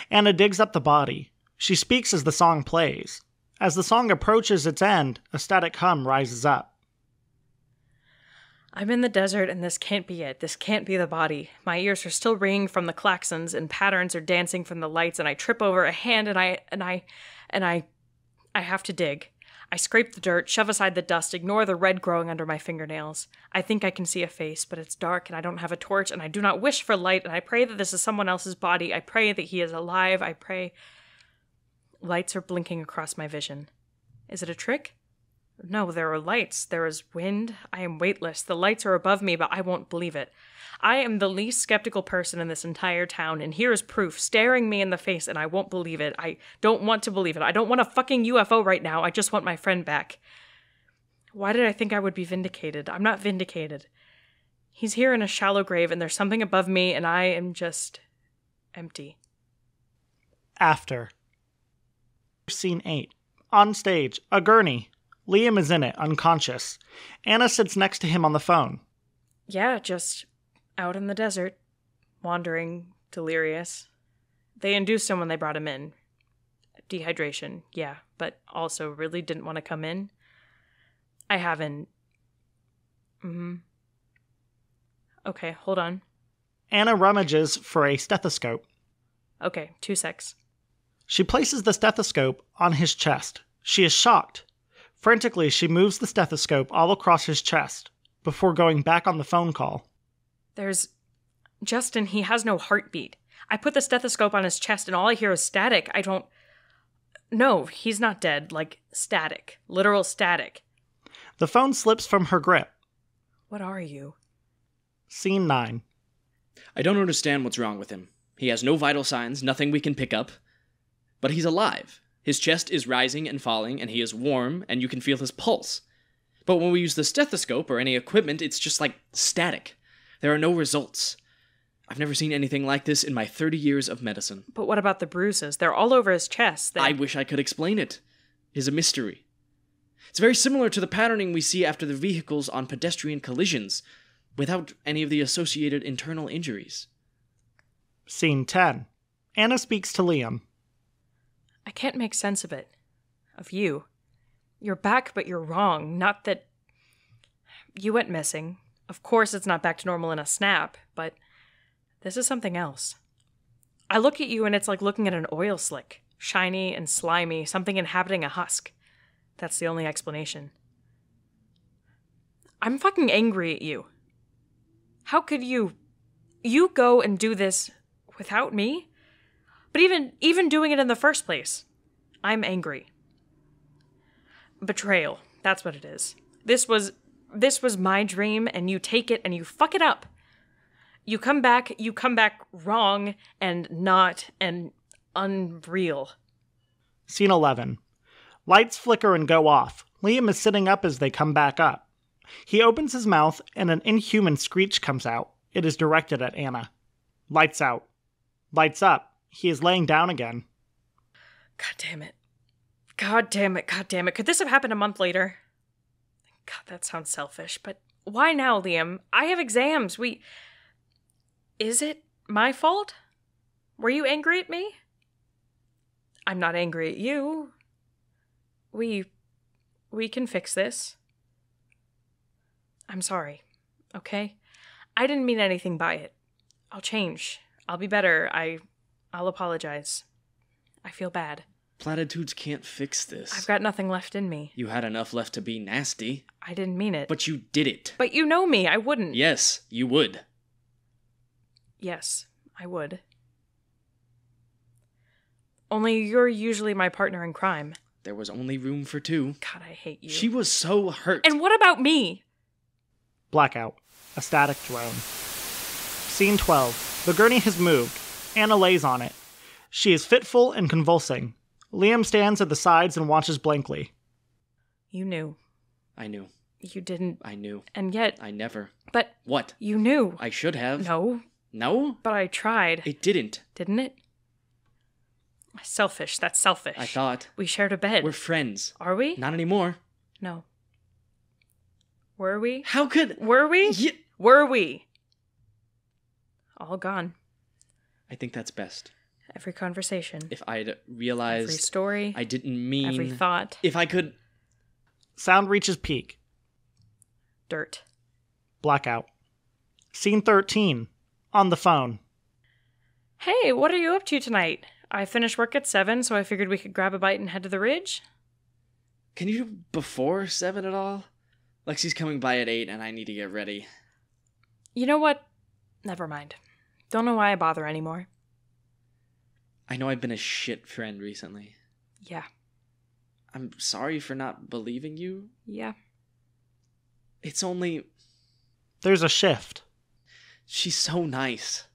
Anna digs up the body. She speaks as the song plays. As the song approaches its end, a static hum rises up. I'm in the desert and this can't be it. This can't be the body. My ears are still ringing from the klaxons and patterns are dancing from the lights and I trip over a hand and I have to dig. I scrape the dirt, shove aside the dust, ignore the red growing under my fingernails. I think I can see a face, but it's dark and I don't have a torch and I do not wish for light and I pray that this is someone else's body. I pray that he is alive. I pray... Lights are blinking across my vision. Is it a trick? No, there are lights. There is wind. I am weightless. The lights are above me, but I won't believe it. I am the least skeptical person in this entire town, and here is proof staring me in the face, and I won't believe it. I don't want to believe it. I don't want a fucking UFO right now. I just want my friend back. Why did I think I would be vindicated? I'm not vindicated. He's here in a shallow grave, and there's something above me, and I am just empty. After. Scene 8. On stage, a gurney. Liam is in it, unconscious. Anna sits next to him on the phone. Yeah, just out in the desert. Wandering, delirious. They induced him when they brought him in. Dehydration, yeah, but also really didn't want to come in. I haven't... Okay, hold on. Anna rummages for a stethoscope. Okay, 2 secs. She places the stethoscope on his chest. She is shocked. Frantically, she moves the stethoscope all across his chest, before going back on the phone call. Justin, he has no heartbeat. I put the stethoscope on his chest and all I hear is static. No, he's not dead. Like, static. Literal static. The phone slips from her grip. What are you? Scene 9. I don't understand what's wrong with him. He has no vital signs, nothing we can pick up. But he's alive. His chest is rising and falling, and he is warm, and you can feel his pulse. But when we use the stethoscope or any equipment, it's just like static. There are no results. I've never seen anything like this in my 30 years of medicine. But what about the bruises? They're all over his chest. I wish I could explain it. It is a mystery. It's very similar to the patterning we see after the vehicles on pedestrian collisions, without any of the associated internal injuries. Scene 10. Anna speaks to Liam. I can't make sense of it. Of you. You're back, but you're wrong. Not that... You went missing. Of course it's not back to normal in a snap, but this is something else. I look at you and it's like looking at an oil slick. Shiny and slimy, something inhabiting a husk. That's the only explanation. I'm fucking angry at you. How could you go and do this without me? But even doing it in the first place, I'm angry. Betrayal, that's what it is. This was my dream, and you take it and you fuck it up. You come back wrong and not and unreal. Scene 11. Lights flicker and go off. Liam is sitting up as they come back up. He opens his mouth and an inhuman screech comes out. It is directed at Anna. Lights out. Lights up. He is laying down again. God damn it. God damn it. God damn it. Could this have happened a month later? God, that sounds selfish, but why now, Liam? I have exams. Is it my fault? Were you angry at me? I'm not angry at you. We can fix this. I'm sorry, okay? I didn't mean anything by it. I'll change. I'll be better. I'll apologize. I feel bad. Platitudes can't fix this. I've got nothing left in me. You had enough left to be nasty. I didn't mean it. But you did it. But you know me. I wouldn't. Yes, you would. Yes, I would. Only you're usually my partner in crime. There was only room for two. God, I hate you. She was so hurt. And what about me? Blackout. A static drone. Scene 12. The gurney has moved. Anna lays on it. She is fitful and convulsing. Liam stands at the sides and watches blankly. You knew. I knew. You didn't. I knew. And yet... I never. But... What? You knew. I should have. No. No? But I tried. It didn't. Didn't it? Selfish. That's selfish. I thought. We shared a bed. We're friends. Are we? Not anymore. No. Were we? How could... Were we? Were we? All gone. I think that's best. Every conversation. If I'd realized... Every story. I didn't mean... Every thought. If I could... Sound reaches peak. Dirt. Blackout. Scene 13. On the phone. Hey, what are you up to tonight? I finished work at 7, so I figured we could grab a bite and head to the ridge. Can you do before 7 at all? Lexi's coming by at 8 and I need to get ready. You know what? Never mind. Don't know why I bother anymore. I know I've been a shit friend recently. Yeah. I'm sorry for not believing you. Yeah. It's only... There's a shift. She's so nice.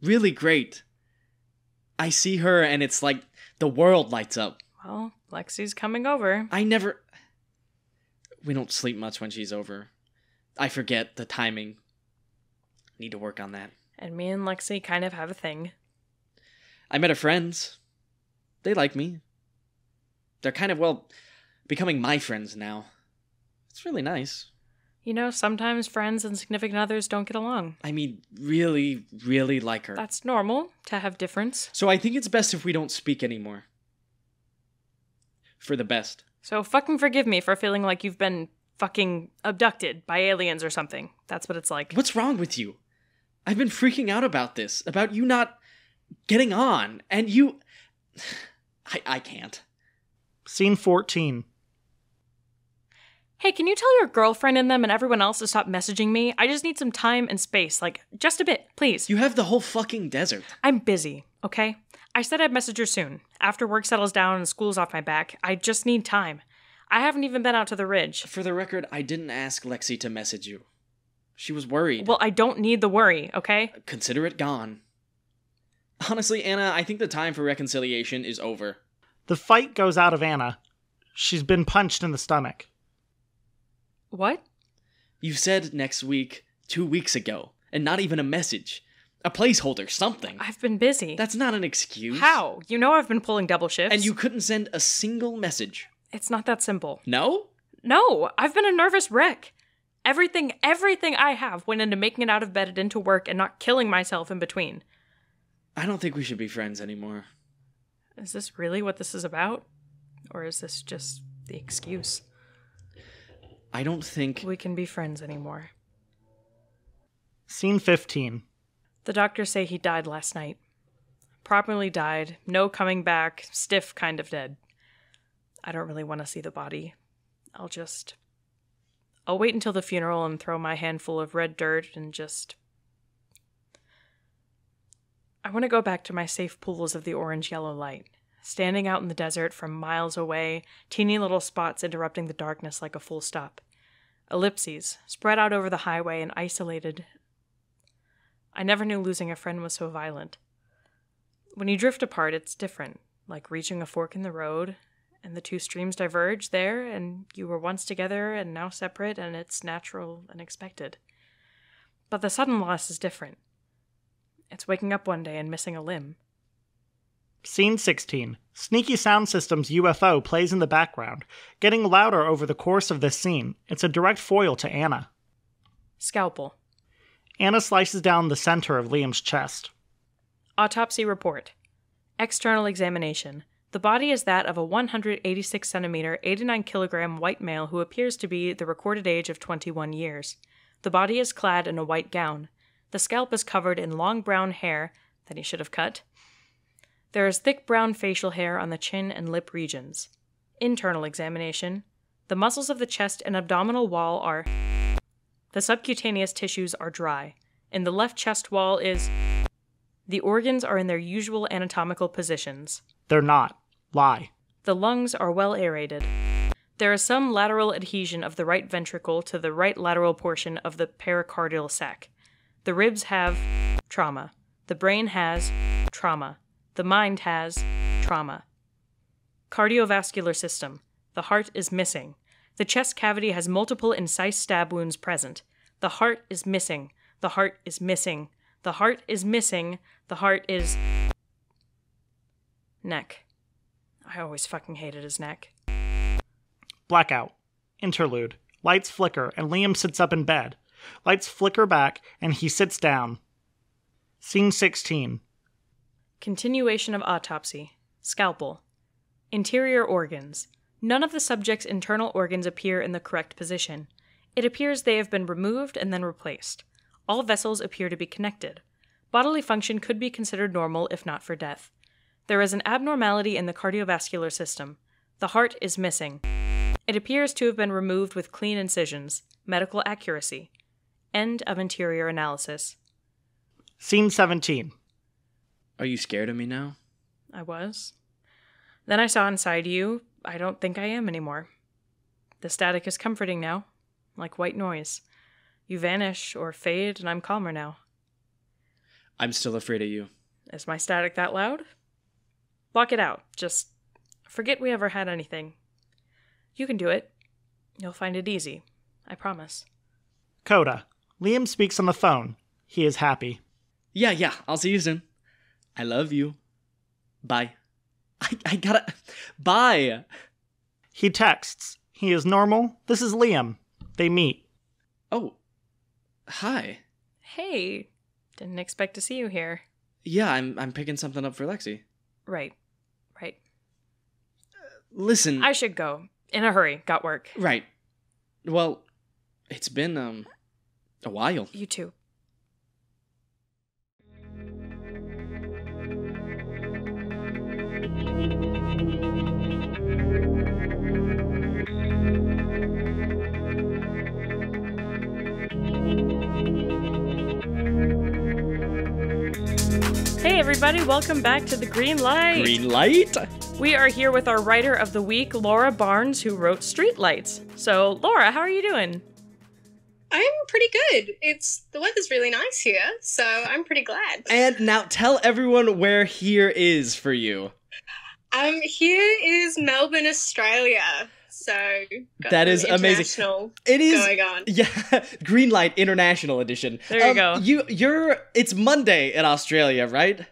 Really great. I see her and it's like the world lights up. Well, Lexi's coming over. We don't sleep much when she's over. I forget the timing. Need to work on that. And me and Lexi kind of have a thing. I met her friends. They like me. They're kind of, well, becoming my friends now. It's really nice. You know, sometimes friends and significant others don't get along. I mean, really, really like her. That's normal, to have difference. So I think it's best if we don't speak anymore. For the best. So fucking forgive me for feeling like you've been fucking abducted by aliens or something. That's what it's like. What's wrong with you? I've been freaking out about this. About you not getting on. And you... I can't. Scene 14. Hey, can you tell your girlfriend and them and everyone else to stop messaging me? I just need some time and space. Like, just a bit, please. You have the whole fucking desert. I'm busy, okay? I said I'd message her soon. After work settles down and school's off my back, I just need time. I haven't even been out to the ridge. For the record, I didn't ask Lexi to message you. She was worried. Well, I don't need the worry, okay? Consider it gone. Honestly, Anna, I think the time for reconciliation is over. The fight goes out of Anna. She's been punched in the stomach. What? You said next week 2 weeks ago, and not even a message. A placeholder, something. I've been busy. That's not an excuse. How? You know I've been pulling double shifts. And you couldn't send a single message. It's not that simple. No? No, I've been a nervous wreck. Everything I have went into making it out of bed and into work and not killing myself in between. I don't think we should be friends anymore. Is this really what this is about? Or is this just the excuse? I don't think we can be friends anymore. Scene 15. The doctors say he died last night. Properly died, no coming back, stiff kind of dead. I don't really want to see the body. I'll wait until the funeral and throw my handful of red dirt and just... I want to go back to my safe pools of the orange-yellow light, standing out in the desert from miles away, teeny little spots interrupting the darkness like a full stop. Ellipses, spread out over the highway and isolated. I never knew losing a friend was so violent. When you drift apart, it's different, like reaching a fork in the road, and the two streams diverge there, and you were once together and now separate, and it's natural and expected. But the sudden loss is different. It's waking up one day and missing a limb. Scene 16. Sneaky Sound System's UFO plays in the background, getting louder over the course of this scene. It's a direct foil to Anna. Scalpel. Anna slices down the center of Liam's chest. Autopsy report. External examination. The body is that of a 186 centimeter, 89 kilogram white male who appears to be the recorded age of 21 years. The body is clad in a white gown. The scalp is covered in long brown hair that he should have cut. There is thick brown facial hair on the chin and lip regions. Internal examination. The muscles of the chest and abdominal wall are... The subcutaneous tissues are dry. In the left chest wall is... The organs are in their usual anatomical positions. They're not. Lie. The lungs are well aerated. There is some lateral adhesion of the right ventricle to the right lateral portion of the pericardial sac. The ribs have trauma. The brain has trauma. The mind has trauma. Cardiovascular system. The heart is missing. The chest cavity has multiple incise stab wounds present. The heart is missing. The heart is missing. The heart is missing. The heart is... Neck. I always fucking hated his neck. Blackout. Interlude. Lights flicker, and Liam sits up in bed. Lights flicker back, and he sits down. Scene 16. Continuation of autopsy. Scalpel. Interior organs. None of the subject's internal organs appear in the correct position. It appears they have been removed and then replaced. All vessels appear to be connected. Bodily function could be considered normal if not for death. There is an abnormality in the cardiovascular system. The heart is missing. It appears to have been removed with clean incisions. Medical accuracy. End of interior analysis. Scene 17. Are you scared of me now? I was. Then I saw inside you. I don't think I am anymore. The static is comforting now, like white noise. You vanish or fade, and I'm calmer now. I'm still afraid of you. Is my static that loud? Block it out. Just forget we ever had anything. You can do it. You'll find it easy. I promise. Coda. Liam speaks on the phone. He is happy. Yeah, I'll see you soon. I love you. Bye. I gotta... Bye! He texts. He is normal. This is Liam. They meet. Oh. Hi. Hey. Didn't expect to see you here. Yeah, I'm picking something up for Lexi. Right. Listen... I should go. In a hurry. Got work. Right. Well, it's been, a while. You too. Hey everybody, welcome back to the Green Light. Green Light? We are here with our writer of the week, Laura Barnes, who wrote Streetlights. So, Laura, how are you doing? I'm pretty good. The weather's really nice here, so I'm pretty glad. And now tell everyone where here is for you. Here is Melbourne, Australia. So that is amazing. It is going on. Yeah, Greenlight International Edition. There you go. It's Monday in Australia, right?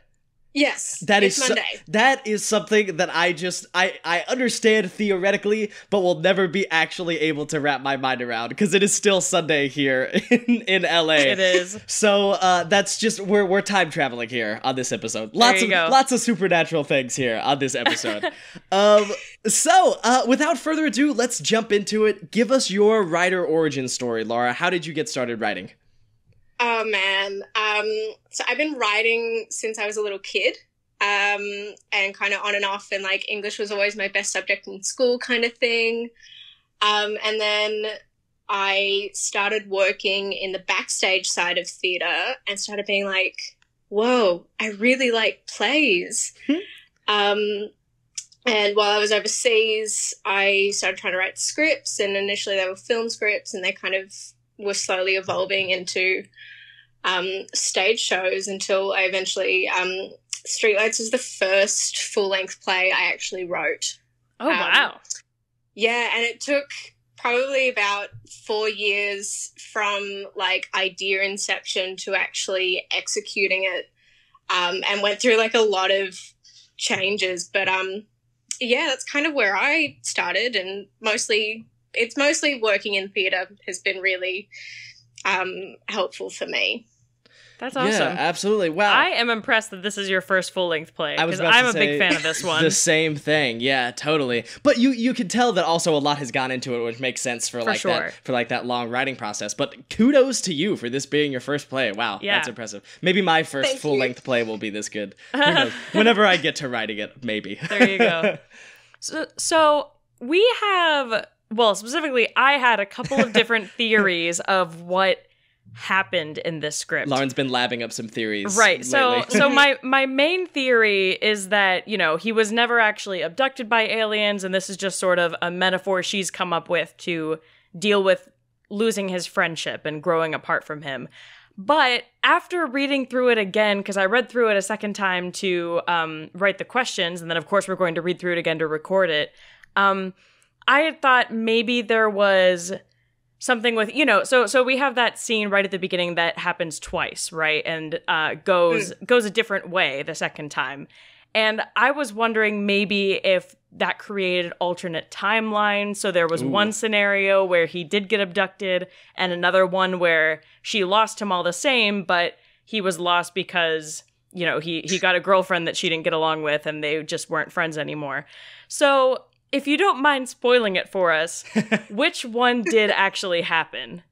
Yes, it's Monday. That is something that I understand theoretically, but will never be actually able to wrap my mind around, because it is still Sunday here in LA. It is. So that's just we're time traveling here on this episode. Lots of supernatural things here on this episode. So without further ado, let's jump into it. Give us your writer origin story, Laura. How did you get started writing? Oh, man. So I've been writing since I was a little kid, and kind of on and off, and like English was always my best subject in school kind of thing. And then I started working in the backstage side of theatre and started being like, whoa, I really like plays. And while I was overseas, I started trying to write scripts, and initially they were film scripts, and they kind of were slowly evolving into stage shows until I eventually Streetlights was the first full-length play I actually wrote. Oh, wow. Yeah, and it took probably about 4 years from like idea inception to actually executing it, and went through like a lot of changes, but yeah, that's kind of where I started, and it's mostly working in theatre has been really helpful for me. That's awesome. Yeah, absolutely. Wow. I am impressed that this is your first full-length play, because I'm a big fan of this one. The same thing. Yeah, totally. But you can tell that also a lot has gone into it, which makes sense for sure. that long writing process. But kudos to you for this being your first play. Wow, yeah. That's impressive. Maybe my first full-length play will be this good. Who knows? Whenever I get to writing it, maybe. There you go. So we have, well, specifically, I had a couple of different theories of what happened in this script. Lauren's been labbing up some theories. Right. Lately. So my main theory is that, he was never actually abducted by aliens, and this is just sort of a metaphor she's come up with to deal with losing his friendship and growing apart from him. But after reading through it again, because I read through it a second time to write the questions, and then of course we're going to read through it again to record it, I had thought maybe there was something with, so we have that scene right at the beginning that happens twice, right? And goes a different way the second time. And I was wondering maybe if that created alternate timelines. So there was one scenario where he did get abducted, and another one where she lost him all the same, but he was lost because, he got a girlfriend that she didn't get along with, and they just weren't friends anymore. So if you don't mind spoiling it for us, which one did actually happen?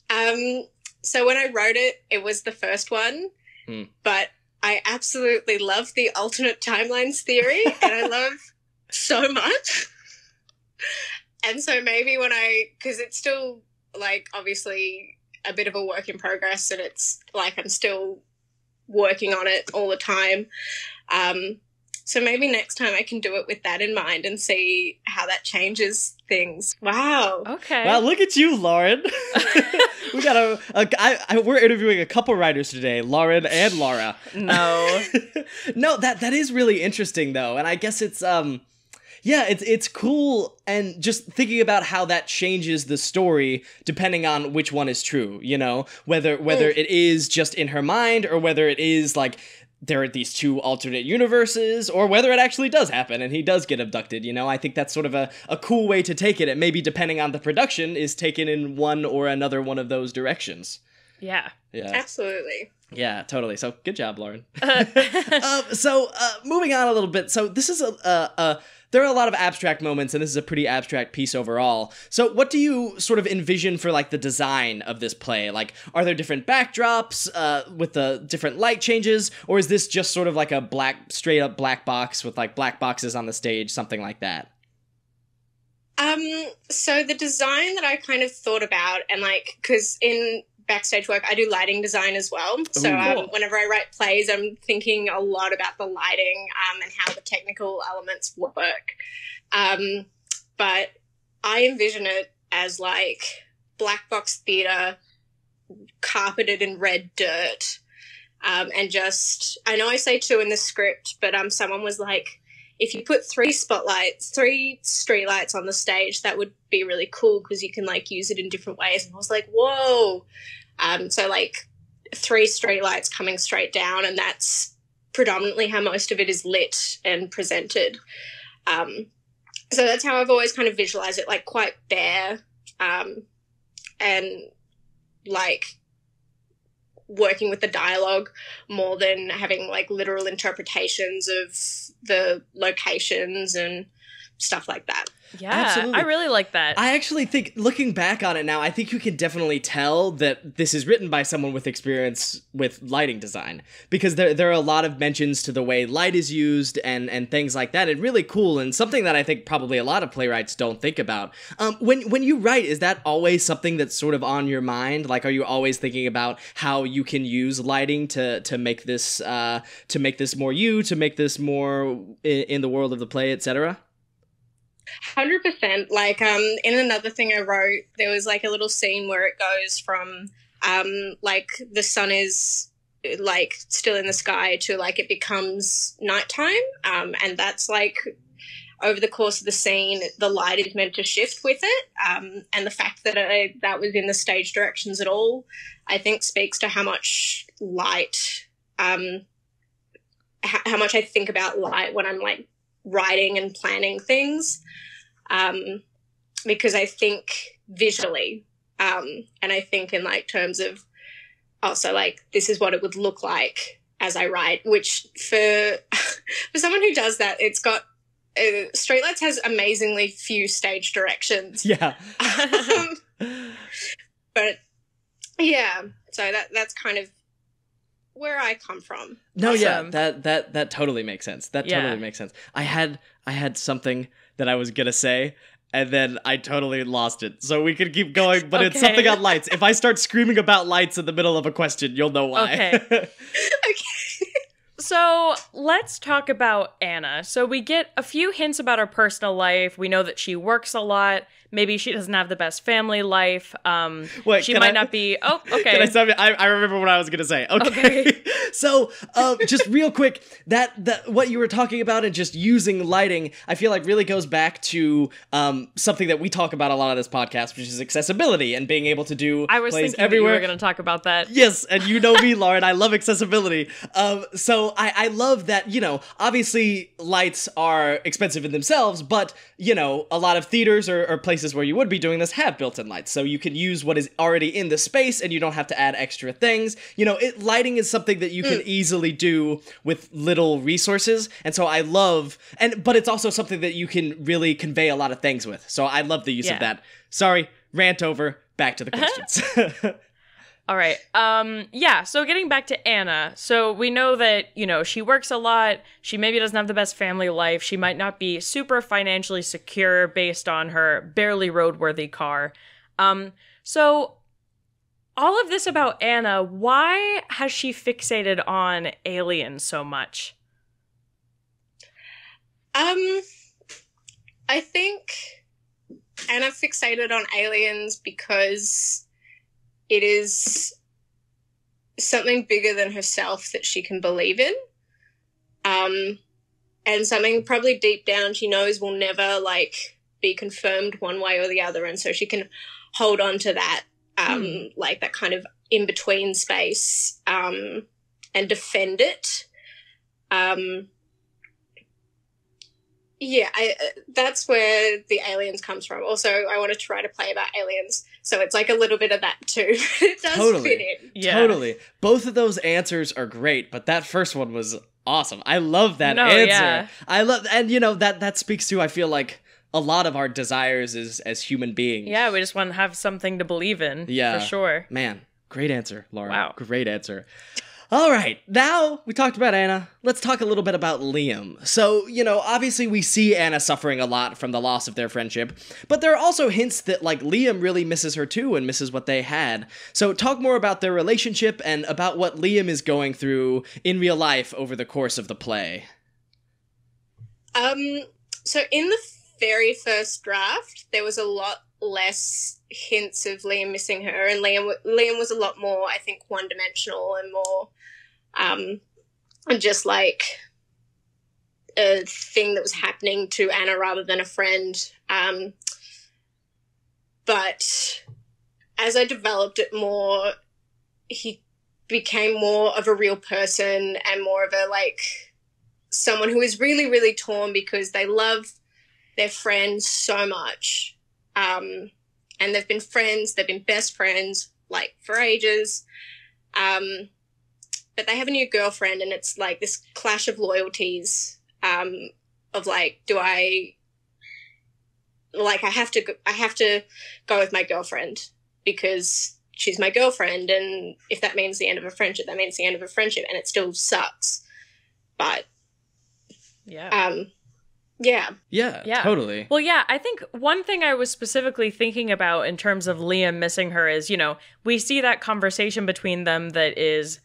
So when I wrote it, it was the first one, but I absolutely love the alternate timelines theory, and I love so much. And so maybe because it's still, like, obviously a bit of a work in progress, and it's like I'm still working on it all the time. So maybe next time I can do it with that in mind and see how that changes things. Wow. Okay. Wow, look at you, Lauren. We got we're interviewing a couple writers today, Lauren and Laura. No. No, that is really interesting though. And I guess it's it's cool, and just thinking about how that changes the story depending on which one is true, whether it is just in her mind, or whether it is like there are these two alternate universes, or whether it actually does happen and he does get abducted, I think that's sort of a cool way to take it. And maybe depending on the production is taken in one or another one of those directions. Yeah. Yeah. Absolutely. Yeah, totally. So good job, Lauren. So moving on a little bit. So this is there are a lot of abstract moments, and this is a pretty abstract piece overall. So what do you sort of envision for, like, the design of this play? Like, are there different backdrops with the different light changes, or is this just sort of like a straight up black box with, like, black boxes on the stage, something like that? So the design that I kind of thought about, and, like, because in backstage work, I do lighting design as well. So cool. Whenever I write plays, I'm thinking a lot about the lighting and how the technical elements work. But I envision it as like black box theatre carpeted in red dirt. And just, I know I say two in the script, but someone was like, if you put three streetlights on the stage, that would be really cool because you can like use it in different ways. And I was like, whoa. So like 3 streetlights coming straight down, and that's predominantly how most of it is lit and presented. So that's how I've always kind of visualized it, like quite bare, and like working with the dialogue more than having like literal interpretations of the locations and stuff like that. Yeah, absolutely. I really like that. I actually think, looking back on it now, I think you can definitely tell that this is written by someone with experience with lighting design, because there are a lot of mentions to the way light is used and things like that. It's really cool, and something that I think probably a lot of playwrights don't think about. When you write, is that always something that's sort of on your mind? Like, are you always thinking about how you can use lighting to make this more you, to make this more in the world of the play, etc.? 100%. Like, in another thing I wrote, there was like a little scene where it goes from, like the sun is like still in the sky to like it becomes nighttime. And that's like over the course of the scene, the light is meant to shift with it. And the fact that that was in the stage directions at all, I think speaks to how much light, how much I think about light when I'm like writing and planning things, because I think visually, and I think in like terms of also like this is what it would look like as I write, which for someone who does that, it's got Streetlights has amazingly few stage directions. Yeah. But yeah, so that's kind of where I come from. No, Awesome. yeah, that totally makes sense. That totally makes sense. I had something that I was gonna say, and then I totally lost it. So we could keep going, but it's something on lights. If I start screaming about lights in the middle of a question, you'll know why. Okay. Okay. So let's talk about Anna. So we get a few hints about her personal life. We know that she works a lot. Maybe she doesn't have the best family life. Wait, she might not be. Oh, okay. Can I stop you? I remember what I was gonna say. Okay. So, just real quick, that what you were talking about and just using lighting, I feel like really goes back to something that we talk about a lot on this podcast, which is accessibility and being able to do I was plays thinking everywhere. that you were going to talk about that. Yes, and you know me, Lauren. I love accessibility. So I love that, obviously lights are expensive in themselves, but, a lot of theaters or places where you would be doing this have built-in lights. So you can use what is already in the space and you don't have to add extra things. Lighting is something that you can easily do with little resources. And so I love, but it's also something that you can really convey a lot of things with. So I love the use of that. Sorry, rant over, back to the questions. All right. So getting back to Anna. So we know that, she works a lot. She maybe doesn't have the best family life. She might not be super financially secure based on her barely roadworthy car. So all of this about Anna, why has she fixated on aliens so much? I think Anna fixated on aliens because it is something bigger than herself that she can believe in. And something probably deep down she knows will never, be confirmed one way or the other. And so she can hold on to that, that kind of in-between space, and defend it. That's where the aliens comes from. Also, I wanted to write a play about aliens, so it's like a little bit of that too. It does fit in. Yeah. Totally. Both of those answers are great, but that first one was awesome. I love that answer. Yeah. I love, and that speaks to, I feel like, a lot of our desires as human beings. Yeah, we just want to have something to believe in. Yeah. For sure. Man, great answer, Laura. Wow. Great answer. All right, now we talked about Anna. Let's talk a little bit about Liam. So, obviously we see Anna suffering a lot from the loss of their friendship, but there are also hints that, Liam really misses her too and misses what they had. So talk more about their relationship and about what Liam is going through in real life over the course of the play. So in the very first draft, there was a lot less hints of Liam missing her, and Liam was a lot more, I think, one-dimensional and more just a thing that was happening to Anna rather than a friend. But as I developed it more, he became more of a real person and more of a, like, someone who is really, really torn because they love their friends so much. And they've been friends, they've been best friends, like, for ages. But they have a new girlfriend, and it's, like, this clash of loyalties, of, like, I have to go with my girlfriend because she's my girlfriend, and if that means the end of a friendship, that means the end of a friendship, and it still sucks. But yeah, totally. Well, yeah, I think one thing I was specifically thinking about in terms of Liam missing her is, you know, we see that conversation between them that is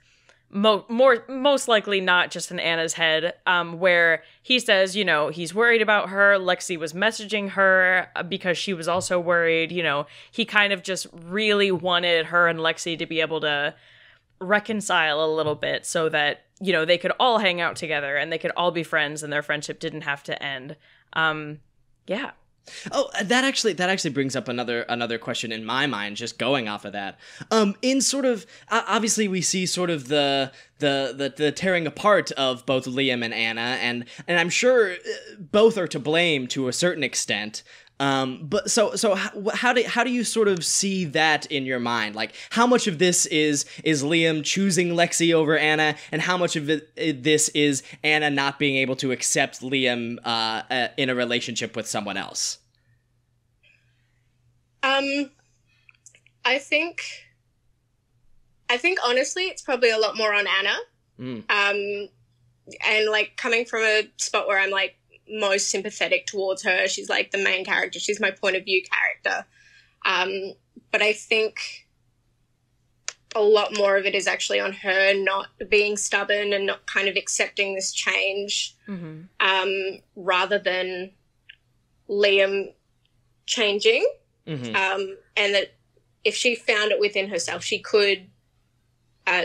most likely not just in Anna's head, where he says, you know, he's worried about her. Lexi was messaging her because she was also worried. You know, he kind of just really wanted her and Lexi to be able to reconcile a little bit so that, you know, they could all hang out together and they could all be friends and their friendship didn't have to end. Yeah. Oh, that actually brings up another question in my mind, just going off of that. In sort of, obviously we see sort of the tearing apart of both Liam and Anna, and I'm sure both are to blame to a certain extent. But so how do you sort of see that in your mind? Like, how much of this is Liam choosing Lexi over Anna, and how much of this is Anna not being able to accept Liam in a relationship with someone else? I think honestly, it's probably a lot more on Anna. And like coming from a spot where I'm like most sympathetic towards her, she's like the main character, she's my point of view character. But I think a lot more of it is actually on her not being stubborn and not kind of accepting this change, rather than Liam changing. And that if she found it within herself, she could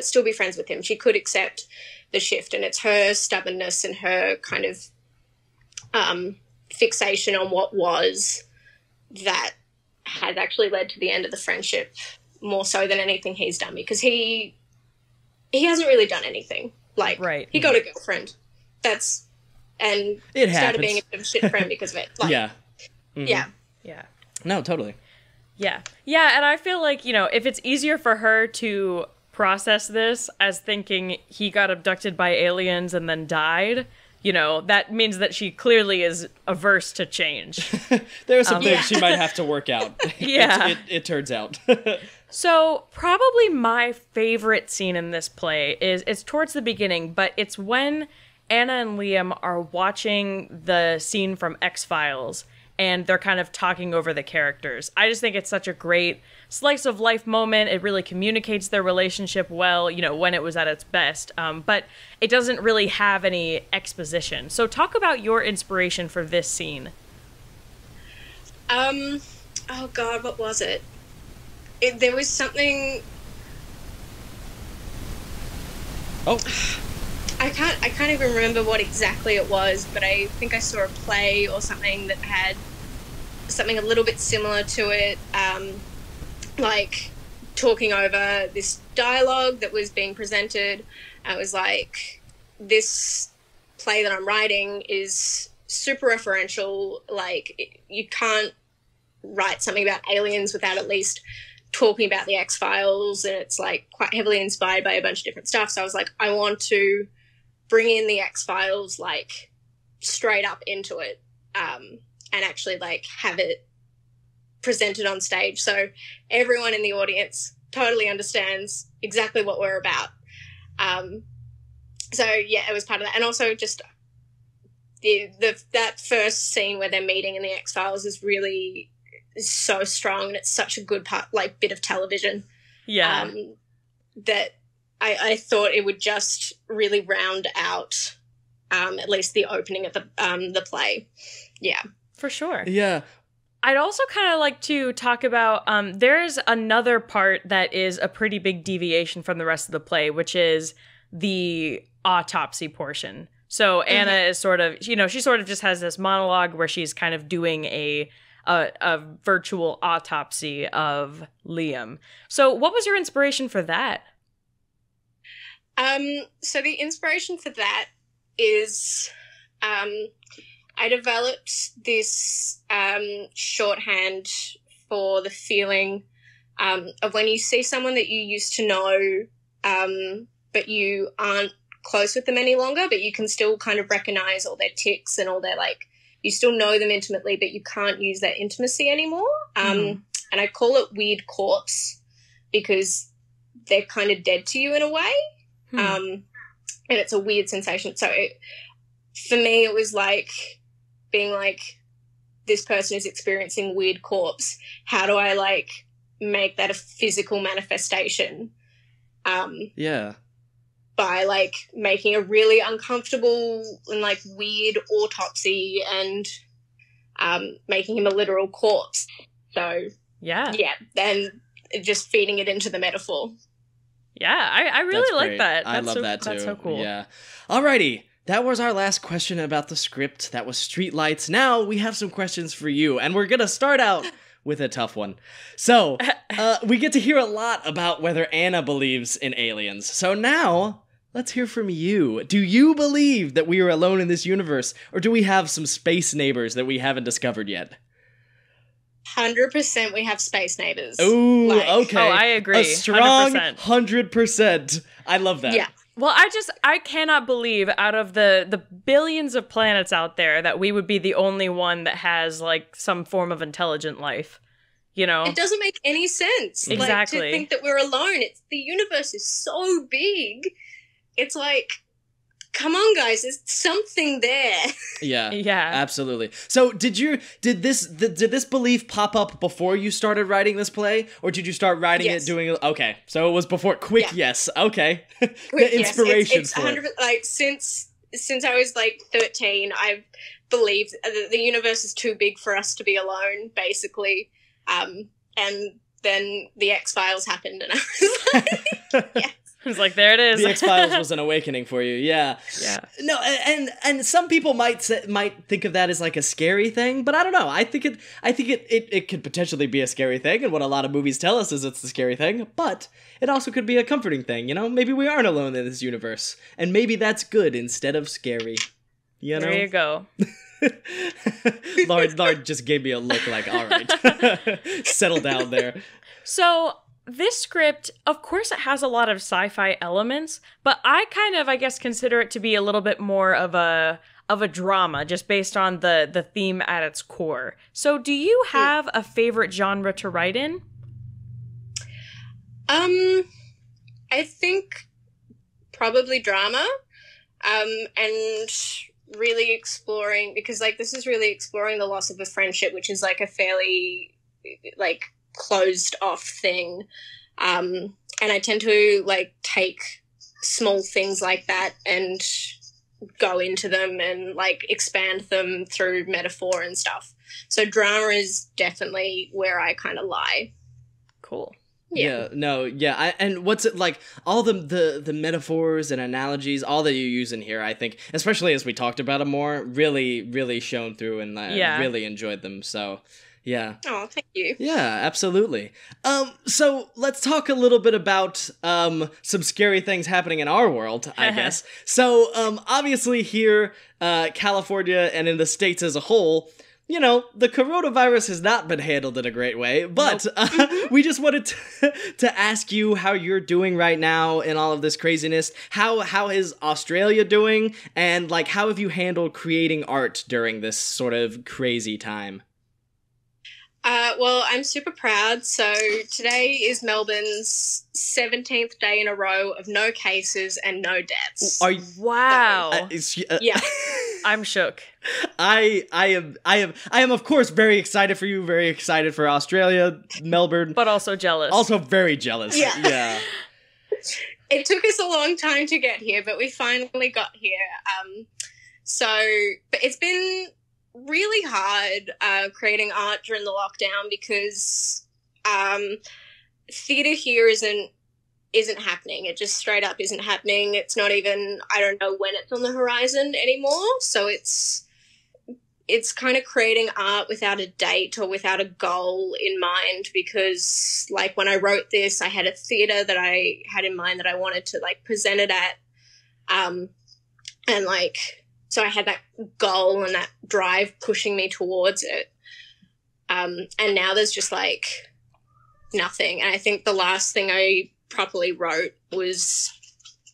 still be friends with him. She could accept the shift, and it's her stubbornness and her kind of fixation on what was that has actually led to the end of the friendship more so than anything he's done, because he hasn't really done anything. Like, he got a girlfriend. And it started happens. being a bit of a shit friend because of it. Like, Yeah. No, totally. Yeah, and I feel like, you know, if it's easier for her to process this as thinking he got abducted by aliens and then died, you know, that means that she clearly is averse to change. There are some things she might have to work out. It turns out. So probably my favorite scene in this play it's towards the beginning, but it's when Anna and Liam are watching the scene from X-Files and they're kind of talking over the characters. I just think it's such a great slice of life moment. It really communicates their relationship well, you know, when it was at its best. But it doesn't really have any exposition. So talk about your inspiration for this scene. Oh God, what was it? There was something. Oh. I can't even remember what exactly it was, but I think I saw a play or something that had something a little bit similar to it, like talking over this dialogue that was being presented. I was like, this play that I'm writing is super referential. Like, you can't write something about aliens without at least talking about the X-Files, and it's like quite heavily inspired by a bunch of different stuff. So I was like, I want to bring in the X-Files, like, straight up into it, and actually, like, have it presented on stage so everyone in the audience totally understands exactly what we're about. So, yeah, it was part of that. And also just that first scene where they're meeting in the X-Files is really so strong, and it's such a good part, like, bit of television. Yeah. That I thought it would just really round out at least the opening of the play. Yeah. For sure. Yeah. I'd also kind of like to talk about, there's another part that is a pretty big deviation from the rest of the play, which is the autopsy portion. So Anna is sort of, she sort of just has this monologue where she's kind of doing a virtual autopsy of Liam. So what was your inspiration for that? So the inspiration for that is I developed this shorthand for the feeling of when you see someone that you used to know, but you aren't close with them any longer, but you can still kind of recognize all their tics and all their, like, you still know them intimately, but you can't use that intimacy anymore. And I call it weird corpse because they're kind of dead to you in a way. And it's a weird sensation. So for me, it was like being like, this person is experiencing weird corpse. How do I, like, make that a physical manifestation? By, like, making a really uncomfortable and, like, weird autopsy and making him a literal corpse. So, then just feeding it into the metaphor. Yeah, I really like that. I love that too. That's so cool. Yeah. Alrighty. That was our last question about the script. That was Streetlights. Now we have some questions for you, and we're going to start out with a tough one. So, we get to hear a lot about whether Anna believes in aliens. So now, let's hear from you. Do you believe that we are alone in this universe, or do we have some space neighbors that we haven't discovered yet? 100% we have space neighbors. Ooh, okay. Oh, I agree. A strong 100%. 100%. I love that. Yeah. Well, I cannot believe out of the billions of planets out there that we would be the only one that has, like, some form of intelligent life, It doesn't make any sense. Exactly. Like, to think that we're alone. The universe is so big. It's like, come on, guys, there's something there. Yeah. Yeah. Absolutely. So did this belief pop up before you started writing this play, or did you start writing it doing okay. So it was before. Quick yes. Okay. The inspiration it's for 100%, it. like, since I was like 13, I've believed the universe is too big for us to be alone, basically. And then the X-Files happened and I was like, yeah. It's like, there it is. The X-Files was an awakening for you, yeah. Yeah. No, and some people might think of that as like a scary thing, but I don't know. I think it could potentially be a scary thing, and what a lot of movies tell us is it's a scary thing, but it also could be a comforting thing, Maybe we aren't alone in this universe, and maybe that's good instead of scary, There you go. Lard just gave me a look like, all right, settle down there. So this script, of course, it has a lot of sci-fi elements, but I kind of, I guess, consider it to be a little bit more of a drama, just based on the theme at its core. So do you have a favorite genre to write in? I think probably drama, and really exploring, because, like, this is really exploring the loss of a friendship, which is, like, a fairly, like, closed off thing. And I tend to, like, take small things like that and go into them and, like, expand them through metaphor and stuff. So drama is definitely where I kind of lie. Cool. And what's it like? All the metaphors and analogies, all that you use in here, I think, especially as we talked about them more, really, really shone through, and I really enjoyed them. So, yeah. Oh, thank you. Yeah, absolutely. So let's talk a little bit about some scary things happening in our world, I guess. So, obviously here, California and in the States as a whole, the coronavirus has not been handled in a great way, but we just wanted to ask you how you're doing right now in all of this craziness. How is Australia doing? And, like, how have you handled creating art during this sort of crazy time? Well, I'm super proud. So today is Melbourne's 17th day in a row of no cases and no deaths. Wow. Yeah. I'm shook. I am of course very excited for you, very excited for Australia, Melbourne. But also jealous. Also very jealous. Yeah. It took us a long time to get here, but we finally got here. But it's been really hard creating art during the lockdown because theatre here isn't isn't happening. It just straight up isn't happening. It's not even, I don't know when it's on the horizon anymore. So it's kind of creating art without a date or without a goal in mind, because like when I wrote this, I had a theater that I had in mind that I wanted to like present it at. And like, so I had that goal and that drive pushing me towards it. And now there's just like nothing. And I think the last thing I properly wrote was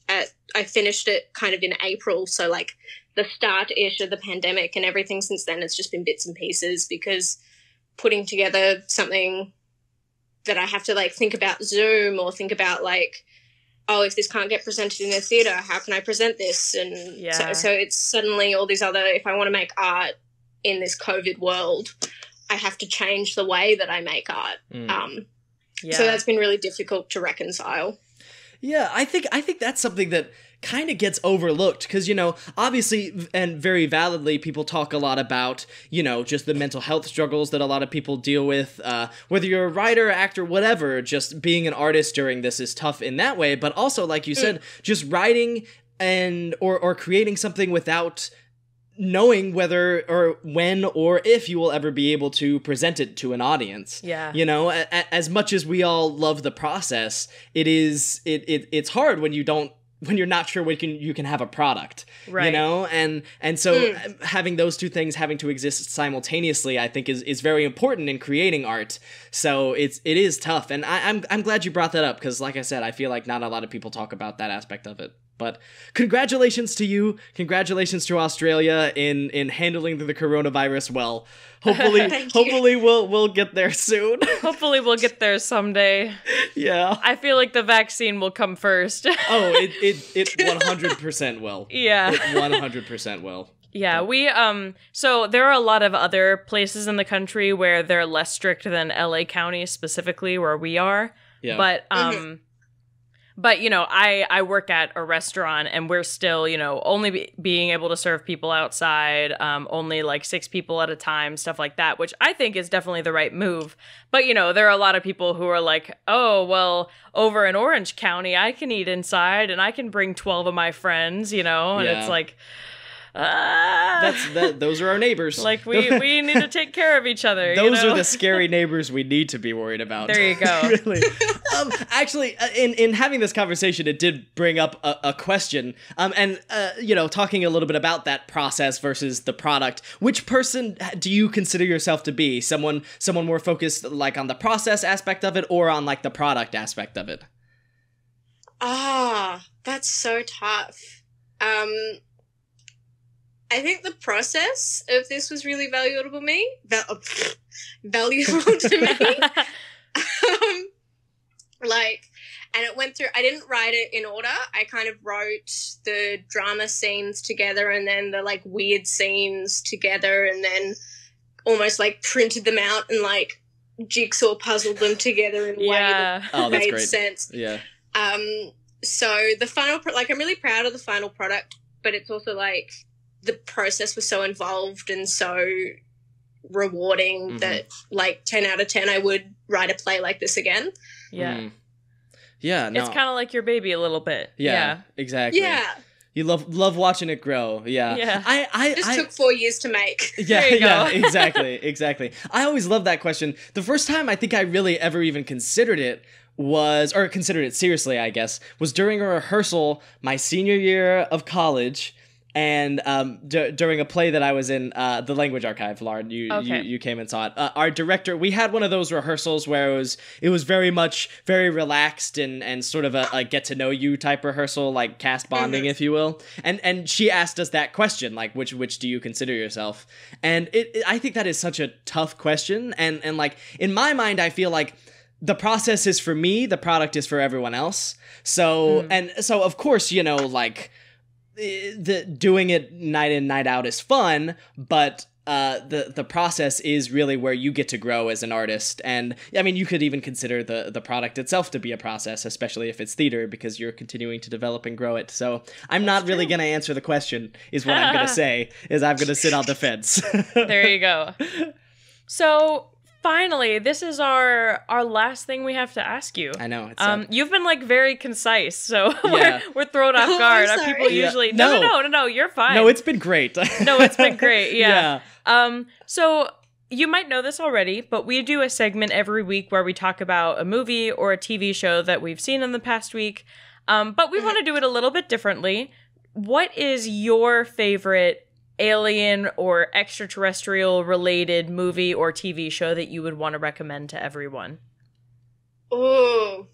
I finished it kind of in April. So like the start-ish of the pandemic, and everything since then it's just been bits and pieces, because putting together something that I have to like think about Zoom or think about like, oh, if this can't get presented in a theater, how can I present this? And so it's suddenly all these other, if I want to make art in this COVID world, I have to change the way that I make art. So that's been really difficult to reconcile. Yeah, I think that's something that kind of gets overlooked, because, you know, obviously and very validly people talk a lot about, you know, just the mental health struggles that a lot of people deal with, whether you're a writer, actor, whatever. Just being an artist during this is tough in that way, but also, like you said, just writing and or creating something without knowing whether or when or if you will ever be able to present it to an audience. Yeah. You know, as much as we all love the process, it's hard when you're not sure when you can have a product, right? You know, and so having those two things having to exist simultaneously, I think is very important in creating art. So it is tough, and I'm glad you brought that up, because like I said, I feel like not a lot of people talk about that aspect of it. But congratulations to you. Congratulations to Australia in handling the coronavirus well. Hopefully we'll get there soon. Hopefully we'll get there someday. Yeah. I feel like the vaccine will come first. Oh, it 100% will. Yeah. It 100% will. Yeah, we so there are a lot of other places in the country where they're less strict than LA County, specifically where we are. Yeah. But, you know, I work at a restaurant, and we're still, you know, only being able to serve people outside, only like 6 people at a time, stuff like that, which I think is definitely the right move. But, you know, there are a lot of people who are like, oh, well, over in Orange County, I can eat inside and I can bring 12 of my friends, you know, and it's like... those are our neighbors. Like we need to take care of each other. Those you know? are the scary neighbors we need to be worried about. There you go. Really. Actually, in having this conversation, it did bring up a question. And you know, talking a little bit about that process versus the product. Which person do you consider yourself to be? Someone more focused like on the process aspect of it, or on like the product aspect of it? That's so tough. I think the process of this was really valuable to me. Valuable to me. And it went through, I didn't write it in order. I kind of wrote the drama scenes together, and then the like weird scenes together, and then almost like printed them out and like jigsaw puzzled them together in a way that made sense. Yeah. So the final, I'm really proud of the final product, but it's also like, the process was so involved and so rewarding that, like, 10 out of 10, I would write a play like this again. Yeah. Yeah, no. It's kind of like your baby a little bit. Yeah, exactly. Yeah. You love watching it grow. Yeah. Yeah. It just took 4 years to make. Yeah, exactly. I always love that question. The first time I think I really ever even considered it seriously, I guess, was during a rehearsal my senior year of college. And during a play that I was in, the Language Archive, Lauren, you came and saw it. Our director, we had one of those rehearsals where it was very relaxed and sort of a get to know you type rehearsal, like cast bonding, if you will. And she asked us that question, like which do you consider yourself? And I think that is such a tough question. And like in my mind, I feel like the process is for me, the product is for everyone else. So so of course, you know, like. Doing it night in, night out is fun, but the process is really where you get to grow as an artist. And I mean, you could even consider the product itself to be a process, especially if it's theater, because you're continuing to develop and grow it. So I'm not really going to answer the question, is what I'm going to say, is I'm going to sit on the fence. There you go. So finally, this is our last thing we have to ask you. I know. It's you've been like very concise, so Yeah. we're thrown off guard. I'm sorry. People usually no, you're fine. No, it's been great. No, it's been great. Yeah. Yeah. So you might know this already, but we do a segment every week where we talk about a movie or a TV show that we've seen in the past week. But we want to do it a little bit differently. What is your favorite alien or extraterrestrial related movie or TV show that you would want to recommend to everyone? Ooh.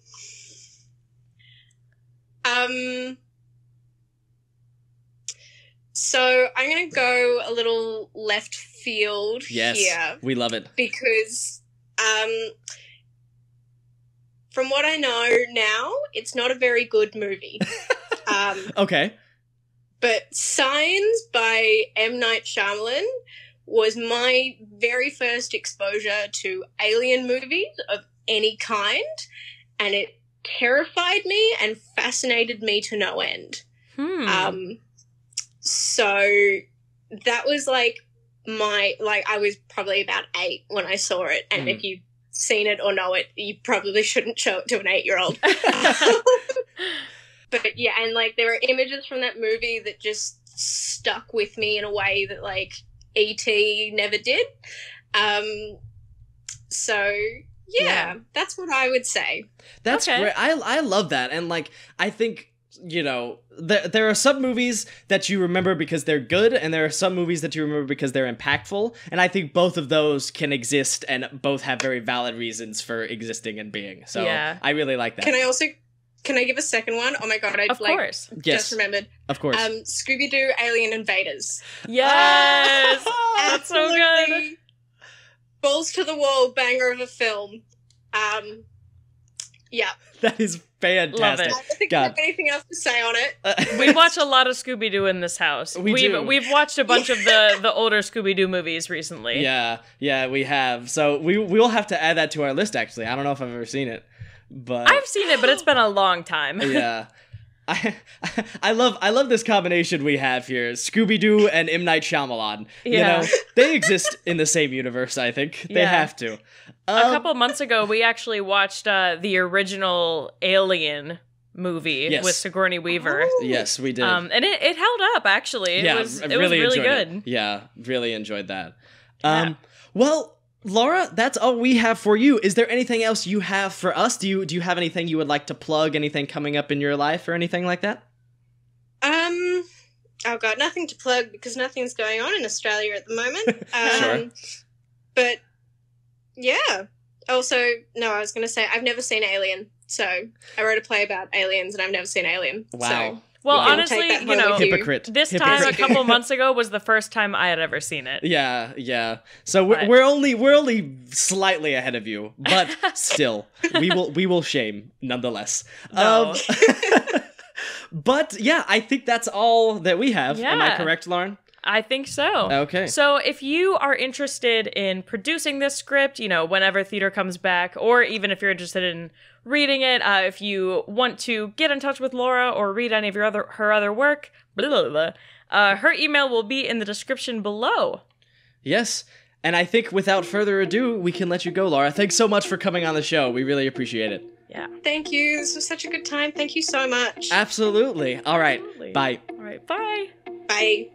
So I'm going to go a little left field Yes, here. we love it. Because from what I know now, it's not a very good movie. Okay. But Signs by M. Night Shyamalan was my very first exposure to alien movies of any kind, and it terrified me and fascinated me to no end. So that was like I was probably about 8 when I saw it, and if you've seen it or know it, you probably shouldn't show it to an 8-year-old. But yeah, and like there are images from that movie that just stuck with me in a way that like E.T. never did. So yeah, that's what I would say. That's great. I love that. And like I think, you know, there are some movies that you remember because they're good, and there are some movies that you remember because they're impactful, and I think both of those can exist and both have very valid reasons for existing and being. So I really like that. Can I give a second one? Oh my god, I just remembered. Of course. Scooby-Doo Alien Invaders. Yes! That's so good. Balls to the wall banger of a film. Yeah. That is fantastic. Love it. I don't think I have anything else to say on it. We watch a lot of Scooby-Doo in this house. We've watched a bunch of the older Scooby-Doo movies recently. Yeah, we have. So we will have to add that to our list, actually. I don't know if I've ever seen it. But I've seen it, but it's been a long time. Yeah. I love this combination we have here. Scooby-Doo and M. Night Shyamalan. Yeah. You know, they exist in the same universe, I think. They have to. A couple months ago, we actually watched the original Alien movie with Sigourney Weaver. Oh. Yes, we did. And it held up, actually. It was really good. It. Yeah, really enjoyed that. Well, Laura, that's all we have for you. Is there anything else you have for us? Do you have anything you would like to plug? Anything coming up in your life or anything like that? I've got nothing to plug because nothing's going on in Australia at the moment. Sure. But yeah. Also, no, I was going to say I've never seen Alien. So I wrote a play about aliens and I've never seen Alien. Wow. So well, honestly, you know, hypocrite. This time a couple months ago was the first time I had ever seen it. Yeah. So we're only slightly ahead of you, but still, we will shame nonetheless. No. But yeah, I think that's all that we have. Yeah. Am I correct, Lauren? I think so. Okay. So if you are interested in producing this script, you know, whenever theater comes back, or even if you're interested in reading it, if you want to get in touch with Laura or read any of her other work, blah, blah, blah, her email will be in the description below. Yes. And I think without further ado, we can let you go, Laura. Thanks so much for coming on the show. We really appreciate it. Yeah. Thank you. This was such a good time. Thank you so much. Absolutely. All right. Bye. All right. Bye. Bye.